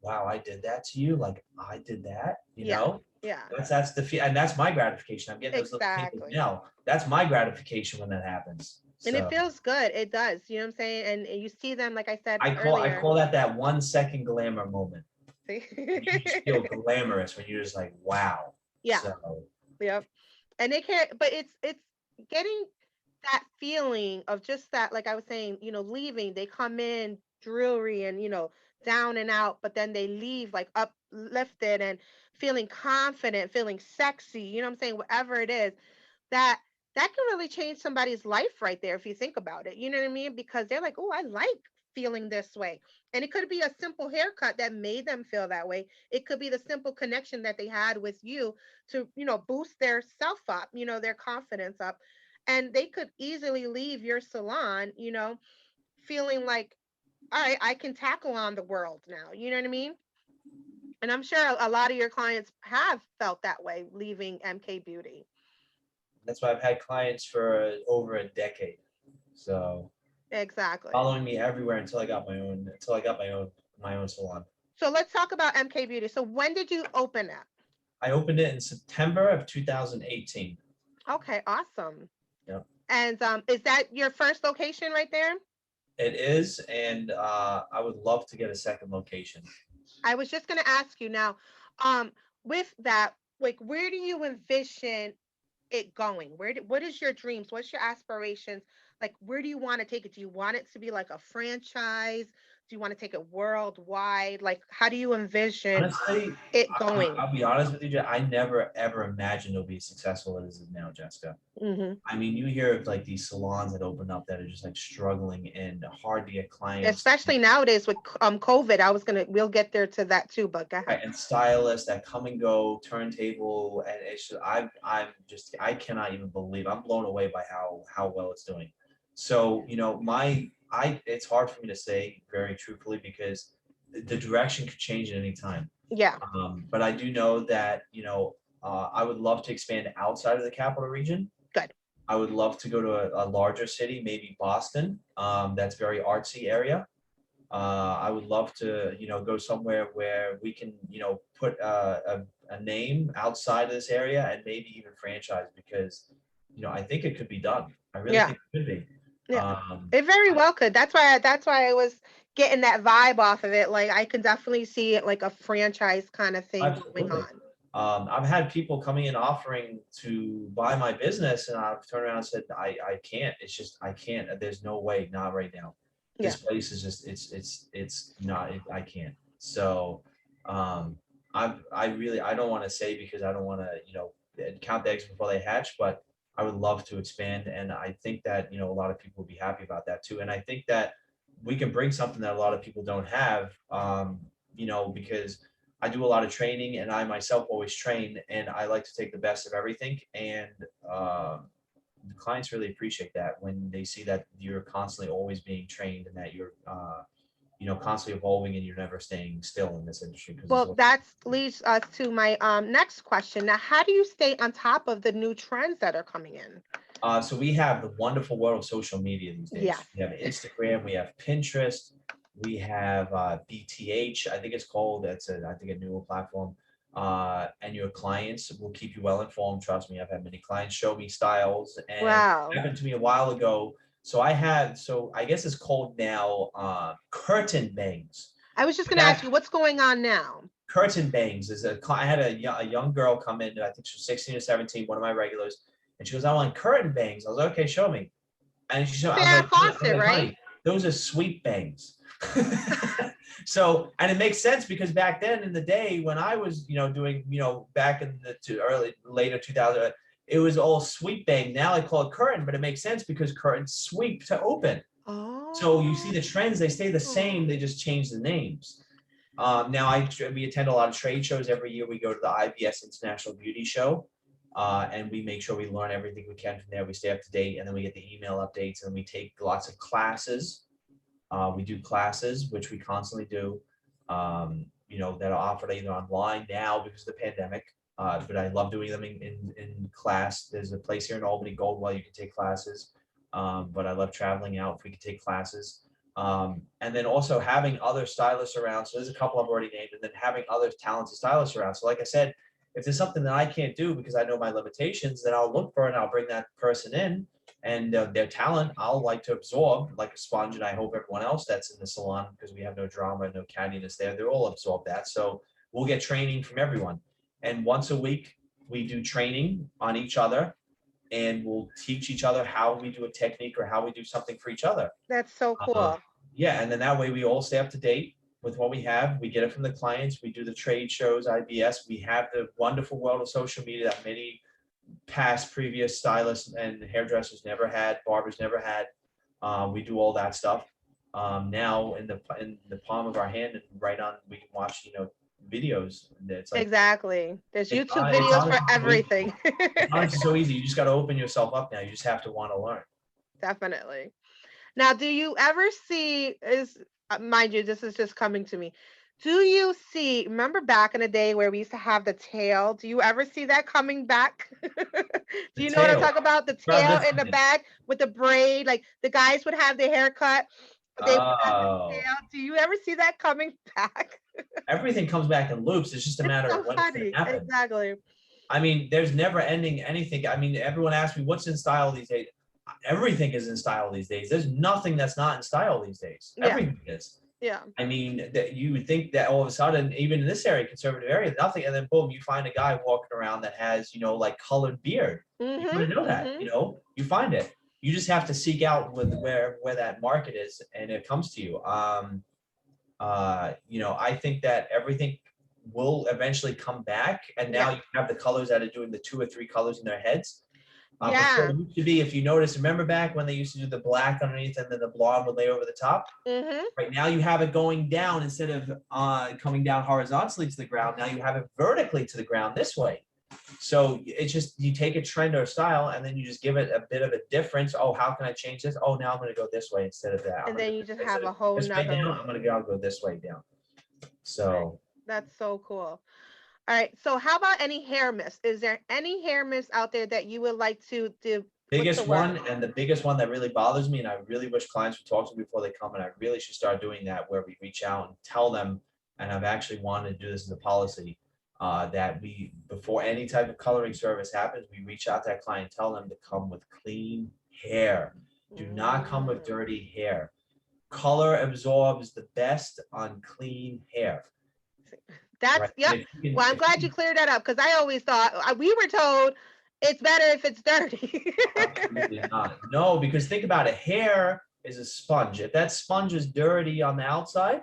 wow, I did that to you. Like I did that, Yes. Yeah. That's the and that's my gratification. I'm getting those little painted Exactly. nail. That's my gratification when that happens. And it So feels good. It does. You know what I'm saying? And you see them, like I said I earlier. call that 1 second glamour moment. See? You just feel glamorous when you're just like, wow. Yeah. So Yep. And they can't, but it's getting that feeling of just that, like I was saying, leaving, they come in jewelry and, down and out, but then they leave like uplifted and feeling confident, feeling sexy, you know what I'm saying? Whatever it is, that that can really change somebody's life right there if you think about it. You know what I mean? Because they're like, "Oh, I like feeling this way." And it could be a simple haircut that made them feel that way. It could be the simple connection that they had with you to, boost their self up, their confidence up. And they could easily leave your salon, feeling like, "All right, I can tackle on the world now." You know what I mean? And I'm sure a lot of your clients have felt that way leaving MK Beauty. that's why I've had clients for over a decade. So Exactly. following me everywhere until I got my own salon. So let's talk about MK Beauty. So when did you open that? I opened it in September of 2018. Okay, awesome. Yep. And is that your first location right there? It is, and I would love to get a second location. I was just going to ask you now, um, with that, like, where do you envision it going? What is your dreams? What's your aspirations? Like, where do you want to take it? Do you want it to be like a franchise? Do you want to take it worldwide? Like, how do you envision Honestly, it going? I'll be honest with you, I never ever imagined it'll be as successful as it is now, Jessica. Hmm. I mean, you hear of like these salons that open up that are just like struggling and hard to get clients, Especially nowadays with COVID. We'll get there to that too, but go ahead. right, and stylists that come and go, turntable, and it's just I'm just I cannot even believe I'm blown away by how well it's doing. So my I it's hard for me to say very truthfully because the direction could change at any time. Yeah, But I do know that I would love to expand outside of the capital region. good. I would love to go to a larger city, maybe Boston. That's very artsy area. I would love to, go somewhere where we can, put a name outside of this area and maybe even franchise because, I think it could be done. I really Yeah, think it could be. yeah. Um, It very well could. That's why I was getting that vibe off of it. Like I can definitely see it like a franchise kind of thing going Absolutely. on. I've had people coming in offering to buy my business, and I've turned around and said, I can't. It's just I can't. There's no way, not right now. Yeah. This place is just it's not. I can't. So, um, I don't want to say because I don't want to count the eggs before they hatch, but I would love to expand, and I think that a lot of people would be happy about that too, and I think that we can bring something that a lot of people don't have, because I do a lot of training and I myself always train and I like to take the best of everything. And the clients really appreciate that when they see that you're constantly always being trained and that you're, constantly evolving and you're never staying still in this industry because Well, that leads us to my next question. Now, how do you stay on top of the new trends that are coming in? so we have the wonderful world of social media these days. Yes. We have Instagram, we have Pinterest, we have BTH, I think it's called. I think a newer platform. And your clients will keep you well informed. Trust me, I've had many clients show me styles, and it Wow. happened to me a while ago. So I guess it's called now curtain bangs. I was just going to ask That you what's going on now. curtain bangs is I had a young girl come in. I think she was 16 or 17, one of my regulars, and she goes, "I want curtain bangs." I was like, "Okay, show me." And she said, Farrah I was Fawcett, like, right? "Honey, those are sweet bangs." So, and it makes sense because back then in the day when I was, doing, back in the later 2000, it was all sweep bang. Now I call it curtain, but it makes sense because curtains sweep to open. So you see Oh. the trends, they stay the same, they just change the names. Now we attend a lot of trade shows every year. We go to the IBS International Beauty Show, and we make sure we learn everything we can from there. We stay up to date, and then we get the email updates, and we take lots of classes. We do classes, which we constantly do, that are offered either online now because of the pandemic. But I love doing them in class. There's a place here in Albany, Goldwell, you can take classes. But I love traveling out if we can take classes. And then also having other stylists around. So there's a couple I've already named, and then having other talented stylists around. So like I said, if there's something that I can't do because I know my limitations, then I'll look for it and I'll bring that person in, and their talent I'll like to absorb like a sponge. And I hope everyone else that's in the salon, because we have no drama, no cattiness there, they'll all absorb that. So we'll get training from everyone. And once a week, we do training on each other, and we'll teach each other how we do a technique or how we do something for each other. That's so cool. Yeah, and then that way we all stay up to date with what we have. We get it from the clients. We do the trade shows, IBS. We have the wonderful world of social media that many past previous stylists and hairdressers never had, barbers never had. We do all that stuff now in the palm of our hand, and right on. We can watch, videos. And it's like Exactly. There's it's, YouTube it's videos for honestly so easy. everything. It's honestly so easy. You just got to open yourself up now. You just have to want to learn. Definitely. Now, do you ever see, mind you, this is just coming to me. Do you see, remember back in the day where we used to have the tail? Do you ever see that coming back? Do The you know what I'm tail. talking about? The Grab tail this in the one in. back with the braid, like the guys would have their hair cut, but they would have the Oh, tail. Do you ever see that coming back? everything comes back in loops. It's just a It's matter so of when it's going funny. to happen. Exactly. I mean, there's never ending anything. I mean, everyone asks me what's in style these days. Everything is in style these days. There's nothing that's not in style these days. Yeah. Everything is. Yeah. I mean, that you would think that all of a sudden, even in this area, conservative area, nothing, and then boom, you find a guy walking around that has, like colored beard. You Mm-hmm. wouldn't know that, Mm-hmm. you find it. You just have to seek out where that market is, and it comes to you. I think that everything will eventually come back, and now Yeah. you have the colors that are doing the 2 or 3 colors in their heads. Before Yeah. it used to be, if you notice, remember back when they used to do the black underneath and then the blonde would lay over the top? Mm-hmm. Right now you have it going down instead of coming down horizontally to the ground. Now you have it vertically to the ground this way. So it's just, you take a trend or a style and then you just give it a bit of a difference. Oh, how can I change this? Oh, now I'm going to go this way instead of that. And then you just have a whole This way nother down, way. I'm going to go this way down. Right. So That's so cool. All right. So how about any hair myths? Is there any hair myths out there that you would like to put to biggest work? one, and the biggest one that really bothers me, and I really wish clients would talk to me before they come, and I really should start doing that, where we reach out and tell them, and I've actually wanted to do this as a policy, that we, before any type of coloring service happens, we reach out to that client and tell them to come with clean hair. Do not come with dirty hair. Color absorbs the best on clean hair. That's Right? yep. Well, I'm glad you cleared that up, because I always thought we were told it's better if it's dirty. Absolutely not. No, because think about it. Hair is a sponge. If that sponge is dirty on the outside,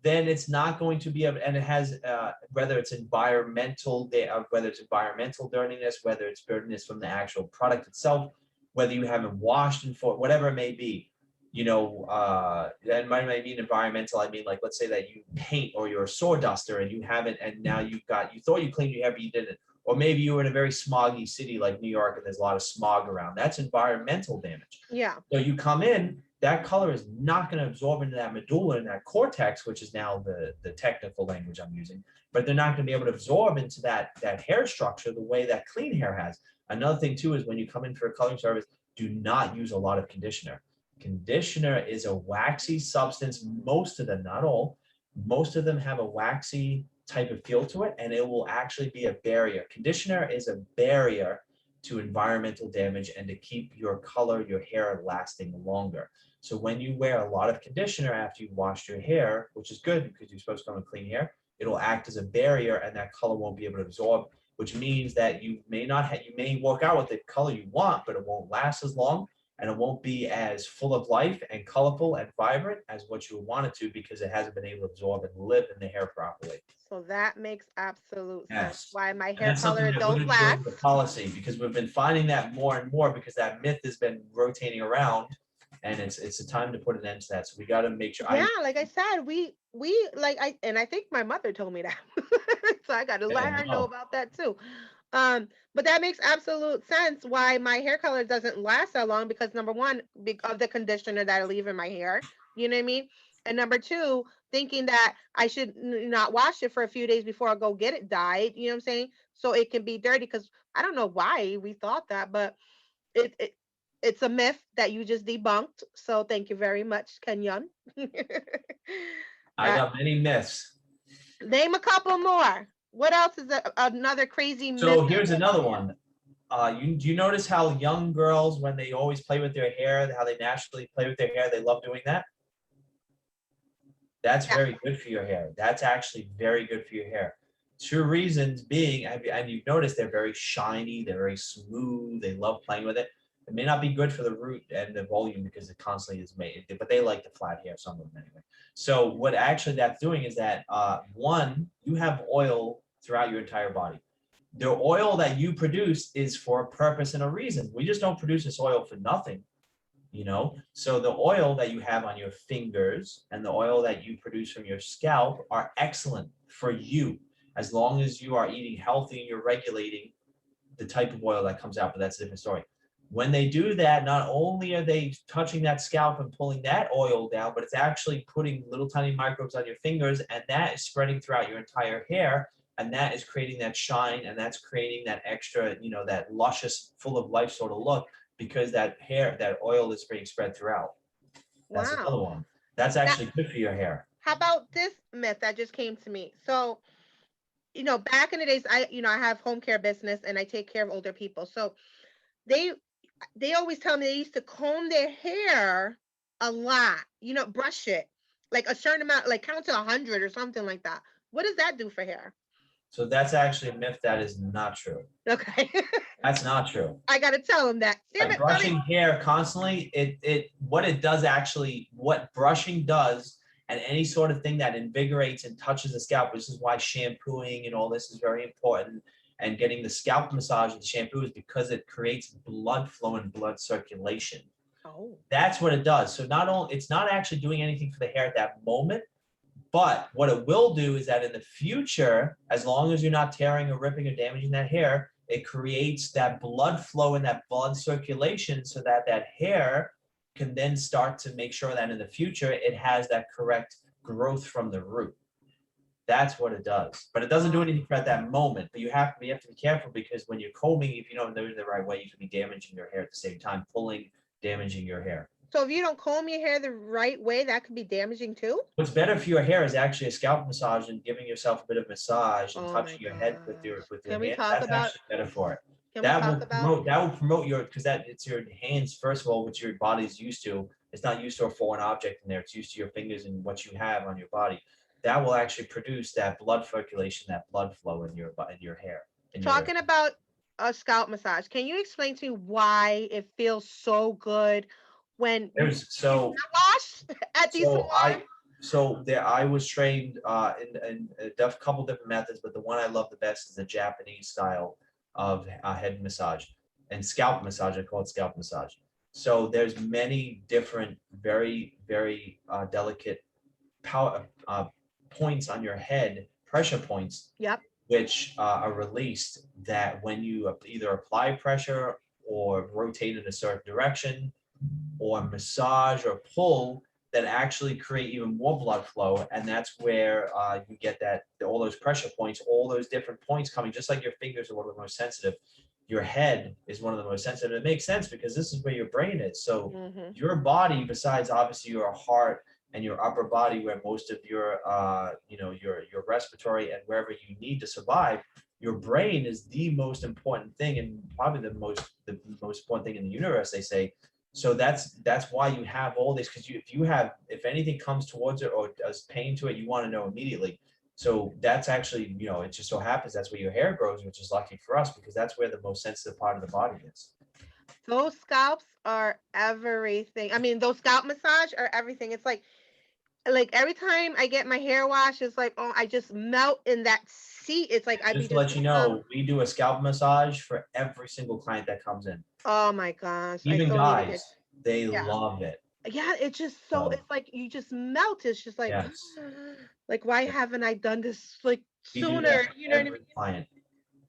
then it's not going to be able, and it has whether it's environmental dirtiness, whether it's dirtiness from the actual product itself, whether you haven't washed and for whatever it may be. And by I mean environmental, I mean, like, let's say that you paint or you're a sawduster and you haven't, and now you thought you cleaned your hair, but you didn't. Or maybe you were in a very smoggy city like New York and there's a lot of smog around. That's environmental damage. Yeah. So you come in, that color is not going to absorb into that medulla and that cortex, which is now the technical language I'm using, but they're not going to be able to absorb into that hair structure the way that clean hair has. Another thing too is when you come in for a coloring service, do not use a lot of conditioner. Conditioner is a waxy substance. Most of them, not all, most of them have a waxy type of feel to it, and it will actually be a barrier. Conditioner is a barrier to environmental damage and to keep your color, your hair lasting longer. So when you wear a lot of conditioner after you washed your hair, which is good because you're supposed to come with clean hair, it'll act as a barrier and that color won't be able to absorb, which means that you may work out with the color you want, but it won't last as long. And it won't be as full of life and colorful and vibrant as what you would want it to, because it hasn't been able to absorb and live in the hair properly. So that makes absolute sense. Yes. Why my And hair that's something color that don't we're doing last. with the policy, because we've been finding that more and more, because that myth has been rotating around, and it's a time to put an end to that. So we got to make sure. Yeah, like I said, we like I think my mother told me that. So I got to let her know about that too. But that makes absolute sense why my hair color doesn't last that long, because number one, of the conditioner that I leave in my hair, you know what I mean? And number two, thinking that I should not wash it for a few days before I go get it dyed, you know what I'm saying? So it can be dirty, because I don't know why we thought that, but it it's a myth that you just debunked. So thank you very much, Kenyon. I got many myths. Name a couple more. What else is another crazy myth? So here's another one. Do you notice how young girls, when they always play with their hair, how they naturally play with their hair, they love doing that? That's Yeah. very good for your hair. That's actually very good for your hair. Two reasons being, and you've noticed they're very shiny, they're very smooth, they love playing with it. It may not be good for the root and the volume because it constantly is made, but they like the flat hair, some of them anyway. So what actually that's doing is that one, you have oil throughout your entire body. The oil that you produce is for a purpose and a reason. We just don't produce this oil for nothing. So the oil that you have on your fingers and the oil that you produce from your scalp are excellent for you as long as you are eating healthy and you're regulating the type of oil that comes out, but that's a different story. When they do that, not only are they touching that scalp and pulling that oil down, but it's actually putting little tiny microbes on your fingers, and that is spreading throughout your entire hair, and that is creating that shine, and that's creating that extra, that luscious, full of life sort of look, because that oil is being spread throughout. That's another Wow. one. That's That, actually good for your hair. how about this myth that just came to me? So, back in the days, I have home care business and I take care of older people. So they they always tell me they used to comb their hair a lot, brush it like a certain amount, like count to 100 or something like that. What does that do for hair? So that's actually a myth that is not true. Okay. That's not true. I gotta tell them that. Damn By it, mommy. brushing hair constantly, what brushing does, and any sort of thing that invigorates and touches the scalp, this is why shampooing and all this is very important, and getting the scalp massage with the shampoo is because it creates blood flow and blood circulation. Oh. That's what it does. So it's not actually doing anything for the hair at that moment, but what it will do is that in the future, as long as you're not tearing or ripping or damaging that hair, it creates that blood flow and that blood circulation so that that hair can then start to make sure that in the future it has that correct growth from the root. That's what it does. But it doesn't do anything at that moment. But you have to be careful, because when you're combing, if you don't do it the right way, you can be damaging your hair at the same time, pulling, damaging your hair. So if you don't comb your hair the right way, that could be damaging too? What's better for your hair is actually a scalp massage and giving yourself a bit of massage and Oh my touching your head with your gosh. Can we hand. talk That's about actually better for it. can we talk about That will promote because it's your hands, first of all, which your body's used to. It's not used to a foreign object in there. It's used to your fingers and what you have on your body. That will actually produce that blood circulation, that blood flow in your hair. talking about a scalp massage? Can you explain to me why it feels so good when you wash at these salons? I was trained in a couple different methods, but the one I love the best is the Japanese style of head massage and scalp massage. I call it scalp massage. So there's many different, very, very delicate power points on your head, pressure points, Yep. which are released that when you either apply pressure or rotate in a certain direction or massage or pull, that actually create even more blood flow. And that's where you get all those pressure points, all those different points coming, just like your fingers are one of the most sensitive. Your head is one of the most sensitive. It makes sense because this is where your brain is. So your body, besides obviously your heart and your upper body, where most of your your respiratory and wherever you need to survive, your brain is the most important thing, and probably the most important thing in the universe, they say. So that's why you have all this, because if anything comes towards it or does pain to it, you want to know immediately. So that's actually, it just so happens that's where your hair grows, which is lucky for us because that's where the most sensitive part of the body is. Those scalps are everything. I mean, those scalp massage are everything. It's like every time I get my hair washed, it's like, oh, I just melt in that seat. It's like Just to let you know, we do a scalp massage for every single client that comes in. Oh my gosh. I Even so need to get guys, they yeah. love it. Yeah, it's just so it's like you just melt. It's just like Yes. like why haven't I done this like We do sooner? that for You know what I every mean? client.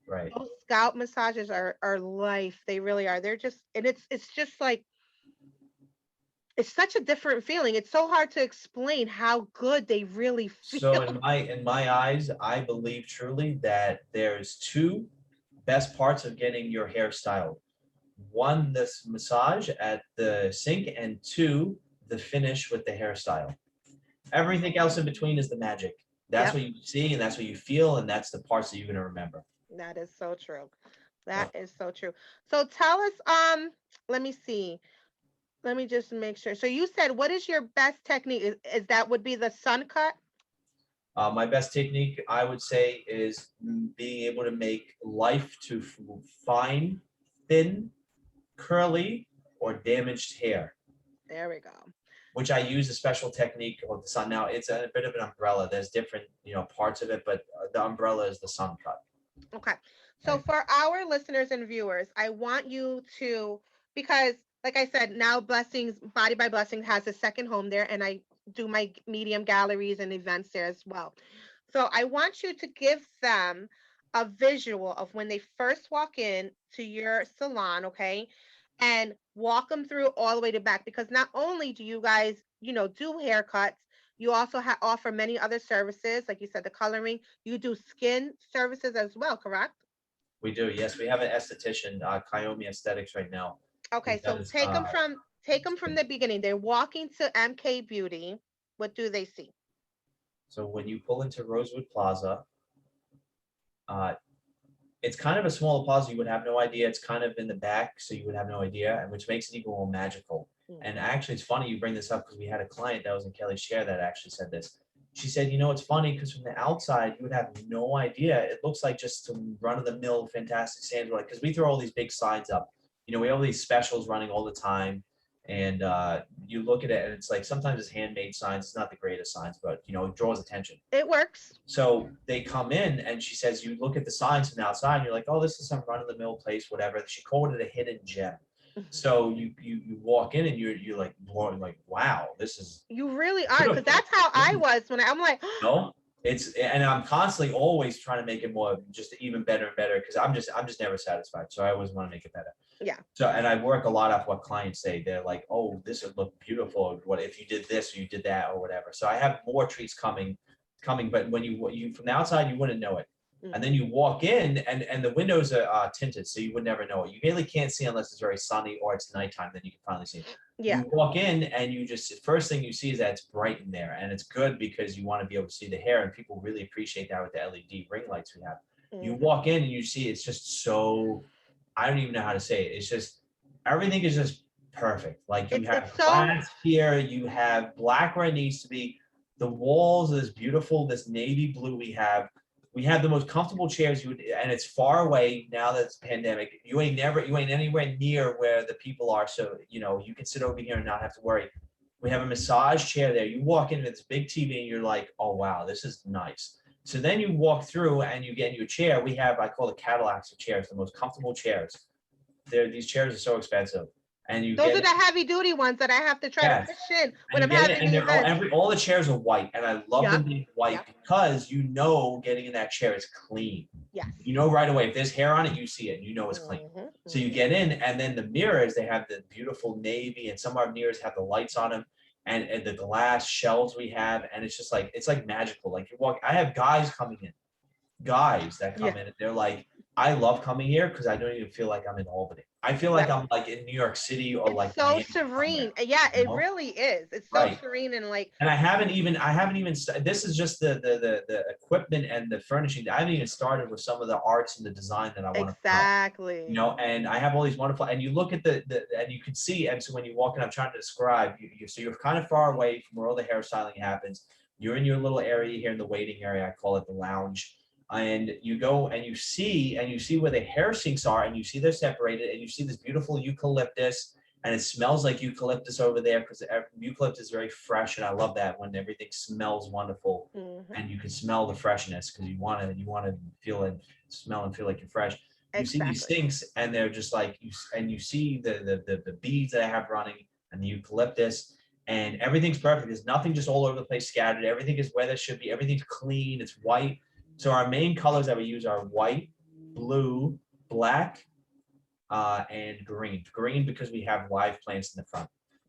Right. Those scalp massages are life. They really are. They're just and it's just like it's such a different feeling. It's so hard to explain how good they really So feel. in my eyes, I believe truly that there's two best parts of getting your hair styled. One, this massage at the sink, and two, the finish with the hairstyle. Everything else in between is the magic. That's Yep. what you see, and that's what you feel, and that's the parts that you're gonna remember. That is so true. Yeah. That is so true. So tell us, let me see. Let me just make sure. So you said, what is your best technique? Is that would be the sun cut? My best technique, I would say, is being able to make life to fine, thin, curly, or damaged hair, There we go. which I use a special technique of the sun. Now, it's a bit of an umbrella. There's different, parts of it, but the umbrella is the sun cut. Okay. So Right. for our listeners and viewers, I want you to, because like I said, now Blessings, Body by Blessings has a second home there, and I do my medium galleries and events there as well. So I want you to give them a visual of when they first walk in to your salon, okay? And walk them through all the way to back, because not only do you guys, do haircuts, you also offer many other services, like you said, the coloring. You do skin services as well, correct? We do. Yes, we have an esthetician, Kyomi Aesthetics, right now, who Okay, so does. take them from the beginning. They're walking to MK Beauty. What do they see? So when you pull into Rosewood Plaza, uh, it's kind of a smaller plaza. You would have no idea. It's kind of in the back, so you would have no idea, and which makes it even more magical. And Mhm. actually, it's funny you bring this up because we had a client that was in Kelly's chair that actually said this. She said, it's funny because from the outside, you would have no idea. It looks like just some run of the mill fantastic stands, like because we throw all these big signs up. We have all these specials running all the time, and you look at it, and it's like sometimes it's handmade signs. It's not the greatest signs, but it draws attention. It works. So they come in and she says, you look at the signs from the outside and you're like, oh, this is some run of the mill place, whatever. She called it a hidden gem. So you walk in and you're like blowing, like, wow, this is You really are, because beautiful. that's how I was when I'm like, No, it's, and I'm constantly always trying to make it more, just even better and better, because I'm just never satisfied. So I always want to make it better. yeah. So, and I work a lot off what clients say. They're like, oh, this would look beautiful. What if you did this or you did that or whatever. So I have more treats coming, but when you from the outside, you wouldn't know it. And then Mhm. you walk in and the windows are tinted, so you would never know it. You really can't see unless it's very sunny or it's nighttime, then you can finally see it. Yeah. You walk in and you just, first thing you see is that it's bright in there, and it's good because you want to be able to see the hair, and people really appreciate that with the LED ring lights we have. You Mhm. walk in and you see it's just so, I don't even know how to say it. It's just, everything is just perfect. Like you It's have so glass here, you have black where it needs to be. The walls is beautiful. This navy blue we have. We have the most comfortable chairs you would, and it's far away now that it's pandemic. You ain't anywhere near where the people are, so you can sit over here and not have to worry. We have a massage chair there. You walk into this big TV and you're like, oh wow, this is nice. So then you walk through and you get in your chair. We have, I call the Cadillacs of chairs, the most comfortable chairs. These chairs are so expensive, and you those are get, the heavy duty ones that I have to try to yes, push in and when you I'm get it, having and the they're all events. all the chairs are white, and I love them Yep. being white Yep. because getting in that chair is clean. Yes. Right away if there's hair on it, you see it, and it's clean. Mhm. So you Mhm. get in, and then the mirrors, they have the beautiful navy, and some of our mirrors have the lights on them, and the glass shelves we have, and it's like magical. Like you walk, I have guys that Yeah. come in and they're like, I love coming here because I don't even feel like I'm in Albany. I feel like Yep. I'm like in New York City or It's like so Miami serene. somewhere, Yeah, you it know? really is. It's so Right. serene and like, And I haven't even this is just the equipment and the furnishing. I haven't even started with some of the arts and the design that I want to put up. exactly. And I have all these wonderful, and you look at and you can see, and so when you walk in, I'm trying to describe, so you're kind of far away from where all the hairstyling happens. You're in your little area here in the waiting area. I call it the lounge. And you go and you see where the hair sinks are, and you see they're separated, and you see this beautiful eucalyptus, and it smells like eucalyptus over there because eucalyptus is very fresh, and I love that when everything smells wonderful, Mhm. and you can smell the freshness because you want to feel and smell and feel like you're fresh. You see these Exactly. sinks, and they're just like you see the beads that I have running and the eucalyptus, and everything's perfect. There's nothing just all over the place scattered. Everything is where it should be. Everything's clean. It's white. So our main colors that we use are white, blue, black, and green. Green because we have live plants in the front.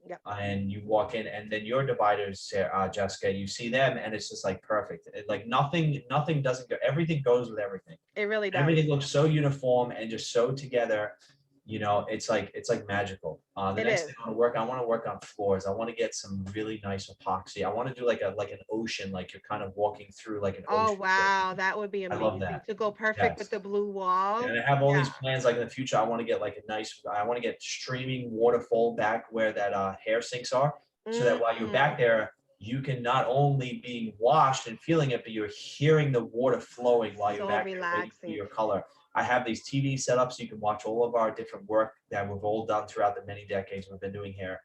Yep. And you walk in, and then your dividers, Jessica, you see them, and it's just like perfect. Like nothing doesn't go. Everything goes with everything. It really does. Everything looks so uniform and just so together. it's like magical. The It next is. thing I want to work on floors. I want to get some really nice epoxy. I want to do like an ocean, like you're kind of walking through like an Oh, ocean. wow, that would be I love amazing that. to go perfect with Yes. the blue walls. And I have all Yeah. these plans like in the future. I want to get like I want to get streaming waterfall back where that hair sinks are, so that while you're back Mm, there, you can not only being washed and feeling it, but you're hearing the water flowing while you're so back there waiting for relaxing. your color. I have these TV set up so you can watch all of our different work that we've all done throughout the many decades we've been doing hair,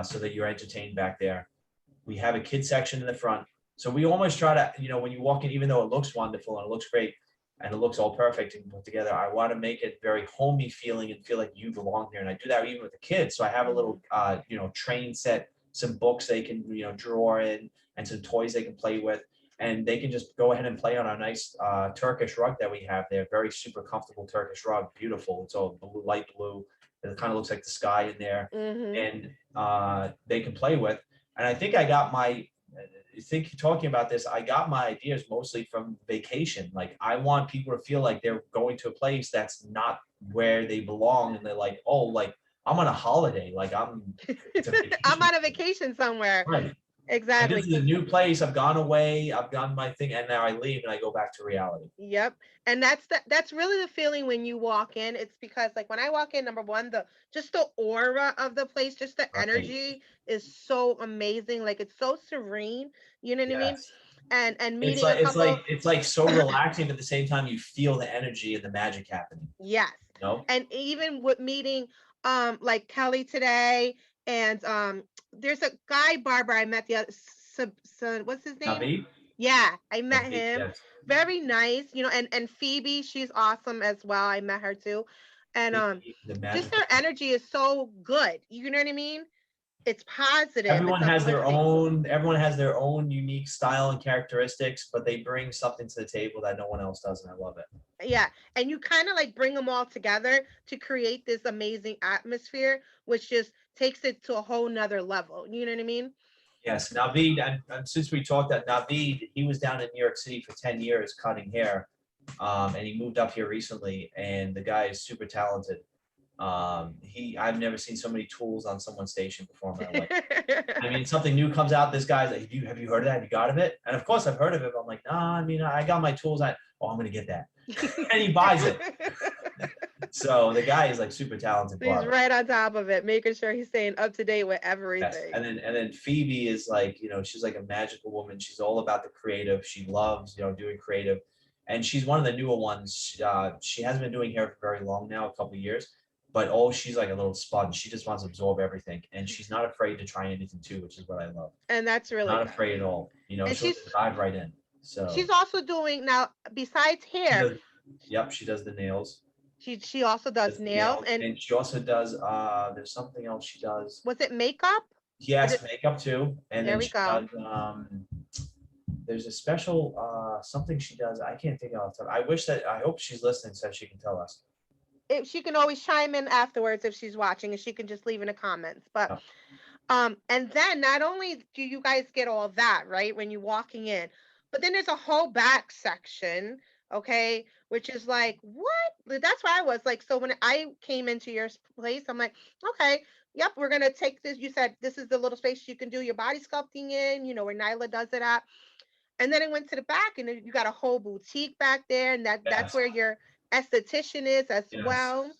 so that you're entertained back there. We have a kid section in the front. So we almost try to, when you walk in, even though it looks wonderful and it looks great and it looks all perfect and put together, I want to make it very homey feeling and feel like you belong here. And I do that even with the kids. So I have a little, Mhm. train set, some books they can, draw in, and some toys they can play with. And they can just go ahead and play on our nice Turkish rug that we have there. Very super comfortable Turkish rug. Beautiful. It's all blue, light blue. It kind of looks like the sky in there. Mhm. And they can play with. And I think talking about this, I got my ideas mostly from vacation. Like I want people to feel like they're going to a place that's not where they belong, and they're like, oh, like I'm on a holiday, like it's a I'm vacation, on a vacation somewhere. right? And Exactly. this is a 'Cause new place. I've gone away. I've done my thing, and now I leave and I go back to reality. yep. And that's really the feeling when you walk in. It's because like when I walk in, number one, the just the aura of the place, just the Right? energy is so amazing. Like it's so serene. You know what I mean? Yes. And It's meeting a like it's like couple. it's like so relaxing, but at the same time, you feel the energy and the magic happening. Yes. You know, And even with meeting like Kelly today and there's a guy barber I met the other what's his name? Naveed, Yeah, I met Naveed, him. yes. Very nice, and Phoebe, she's awesome as well. I met her too. And The just magical. their energy is so good. You know what I mean? It's positive. It's uplifting. Everyone has their own unique style and characteristics, but they bring something to the table that no one else does, and I love it. Yeah, and you kind of like bring them all together to create this amazing atmosphere, which just takes it to a whole nother level. You know what I mean? Yes, Naveed, and since we talked that Naveed, he was down in New York City for 10 years cutting hair, and he moved up here recently, and the guy is super talented. I've never seen so many tools on someone's station before in my life. I mean, something new comes out. This guy's like, have you heard of that? Have you got of it? And of course, I've heard of it. But I'm like, nah. I mean, I got my tools. I'm gonna get that, and he buys it. So the guy is like super talented He's barber. right on top of it, making sure he's staying up to date with Yes, everything. and then Phoebe is like, she's like a magical woman. She's all about the creative. She loves, doing creative, and she's one of the newer ones. She hasn't been doing hair for very long now, a couple of years, but she's like a little sponge. She just wants to absorb everything, and she's not afraid to try anything too, which is what I love. And that's really Not good. afraid at all. And She'll just dive right in. So she's also doing now besides she hair, does. Yep, she does the nails. she also does Does the nails. nails, And and she also does. There's something else she does. was it makeup? Is Yes, it makeup too, and there then we she go. does. There's a special something she does. I can't think of it. I hope she's listening so she can tell us. If she can always chime in afterwards if she's watching and she can just leave in the comments. But Yeah. and then not only do you guys get all that, right, when you're walking in, but then there's a whole back section, okay, which is like, what? That's where I was like, so when I came into your place, I'm like, okay, yep, we're gonna take this. You said this is the little space you can do your body sculpting in, where Nyla does it at. And then I went to the back, and then you got a whole boutique back there, and that's Yes. where your esthetician is as Yes. well.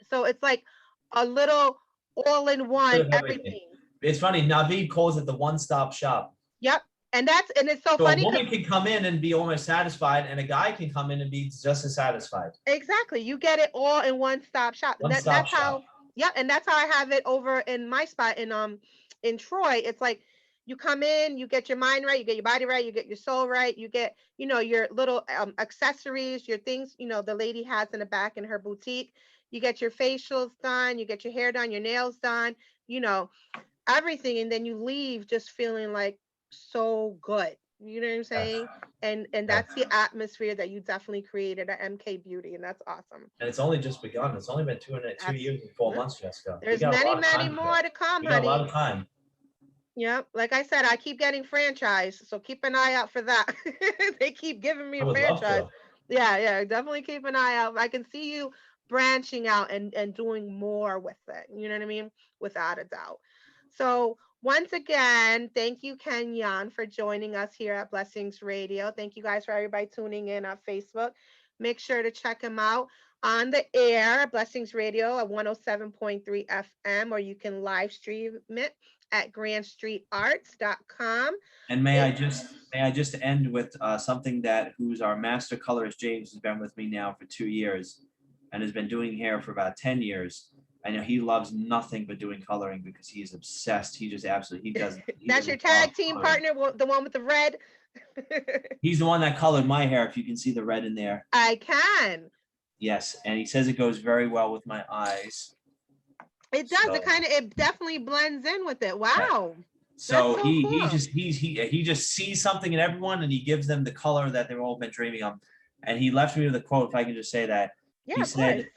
So it's like a little all in Bit one of everything. everything. It's funny. Naveed calls it the one-stop shop. Yep. And it's so So a funny because woman can come in and be almost satisfied, and a guy can come in and be just as satisfied. exactly you get it all in one stop shop. And One-stop that's shop. how, yeah, and that's how I have it over in my spot in Troy. It's like you come in, you get your mind right, you get your body right, you get your soul right, you get, your little accessories, your things, the lady has in the back in her boutique. You get your facials done, you get your hair done, your nails done, you know, everything, and then you leave just feeling like so good. You know what I'm Yes. saying? And Yes. that's the atmosphere that you definitely created at MK Beauty, and that's awesome. And it's only just begun. It's only been two That's years and 4 months, mm, Jessica. We there's got a many, lot of many time together. more to come, We got a lot honey. of time. Yep. Like I said, I keep getting franchise, so keep an eye out for that. They keep giving me I a would love franchise. to. Yeah, yeah, definitely keep an eye out. I can see you branching out and doing more with it. You know what I mean? Without a doubt. So once again, thank you, Kenyon, for joining us here at Blessings Radio. Thank you guys for everybody tuning in on Facebook. Make sure to check him out on the air, Blessings Radio at 107.3 FM, or you can live stream it at grandstreetarts.com. And It, may I just end with something that who's our master colorist, James, has been with me now for 2 years and has been doing hair for about 10 years. I know he loves nothing but doing coloring because he's obsessed. He just absolutely, he that's your just loves tag team coloring. partner, the one with the red. He's the one that colored my hair, if you can see the red in there. I can. Yes, and he says it goes very well with my eyes. It does. So, It definitely blends in with it. Wow. yeah. So, so he cool. he just sees something in everyone and he gives them the color that they've all been dreaming of. And he left me with a quote, if I can just say that. Yeah, he said,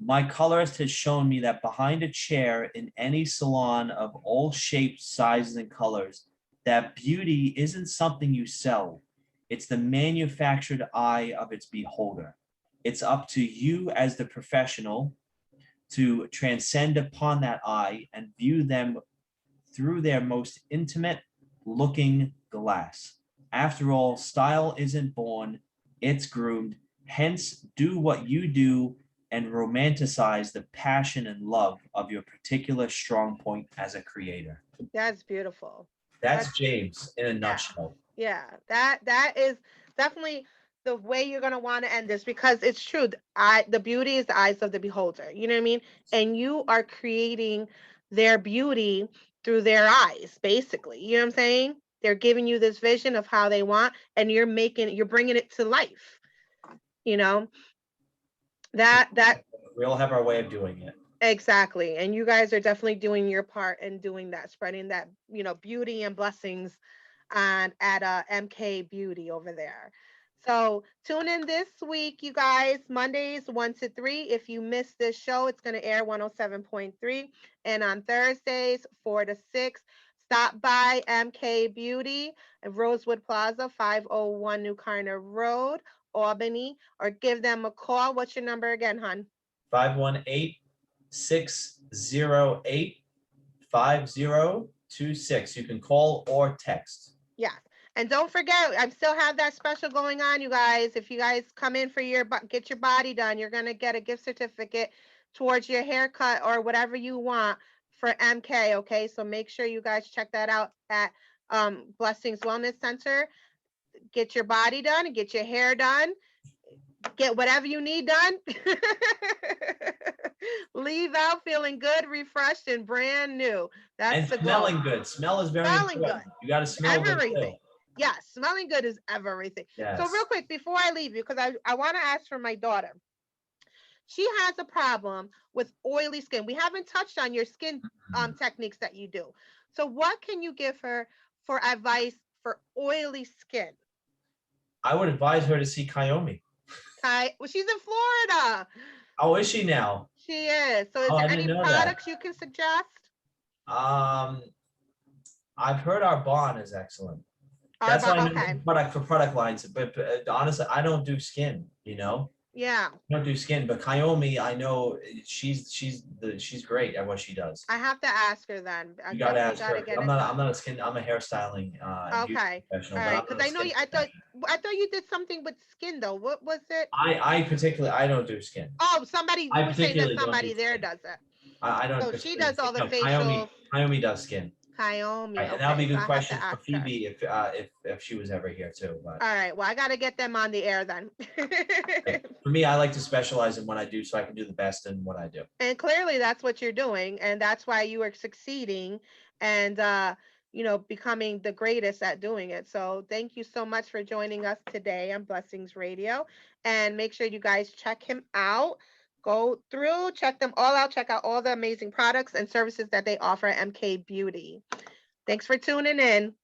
my colorist has shown me that behind a chair in any salon of all shapes, sizes, and colors, that beauty isn't something you sell. It's the manufactured eye of its beholder. It's up to you as the professional to transcend upon that eye and view them through their most intimate looking glass. After all, style isn't born, it's groomed. Hence, do what you do and romanticize the passion and love of your particular strong point as a creator. That's beautiful. That's James in a Yeah. nutshell. Yeah. That is definitely the way you're gonna want to end this, because it's true. The beauty is the eyes of the beholder. You know what I mean? And you are creating their beauty through their eyes, basically. You know what I'm saying? They're giving you this vision of how they want, and you're bringing it to life. You know, that We all have our way of doing it. exactly. And you guys are definitely doing your part in doing that, spreading that, beauty and blessings and at MK Beauty over there. So tune in this week, you guys, Mondays 1 to 3. If you missed this show, it's going to air 107.3. And on Thursdays 4 to 6, stop by MK Beauty at Rosewood Plaza, 501 New Karner Road, Albany, or give them a call. What's your number again, hon? 518-608-5026. You can call or text. Yes. And don't forget, I still have that special going on, you guys. If you guys come in for get your body done, you're going to get a gift certificate towards your haircut or whatever you want for MK. Okay. So make sure you guys check that out at Blessings Wellness Center. Get your body done and get your hair done. Get whatever you need done. Leave out feeling good, refreshed, and brand new. That's and the smelling goal. good. Smell is very Smelling important. good. You got to smell Everything. good too. Yes, smelling good is everything. Yes. So real quick, before I leave you, because I want to ask for my daughter. She has a problem with oily skin. We haven't touched on your skin techniques that you do. So what can you give her for advice for oily skin? I would advise her to see Kayomi. Well, she's in Florida. Oh, is she now? She is. So is there any products you can suggest? I've heard our bond is excellent. That's why I know product lines. But honestly, I don't do skin, Yeah. I don't do skin, but Kayomi, I know she's great at what she does. I have to ask her then. You gotta ask her. I'm not a hairstyling okay. professional. All right, because I know I thought you did something with skin though. What was it? I don't do skin. Oh, somebody you were saying that somebody there does it. I don't. So she does all the facial. Kayomi does skin. Kayomi. Right, okay, and that'll be a good so question for Phoebe if she was ever here too. But all right, well I gotta get them on the air then. For me, I like to specialize in what I do so I can do the best in what I do. And clearly that's what you're doing, and that's why you are succeeding and becoming the greatest at doing it. So thank you so much for joining us today on Blessings Radio, and make sure you guys check him out. Go through, check them all out, check out all the amazing products and services that they offer at MK Beauty. Thanks for tuning in.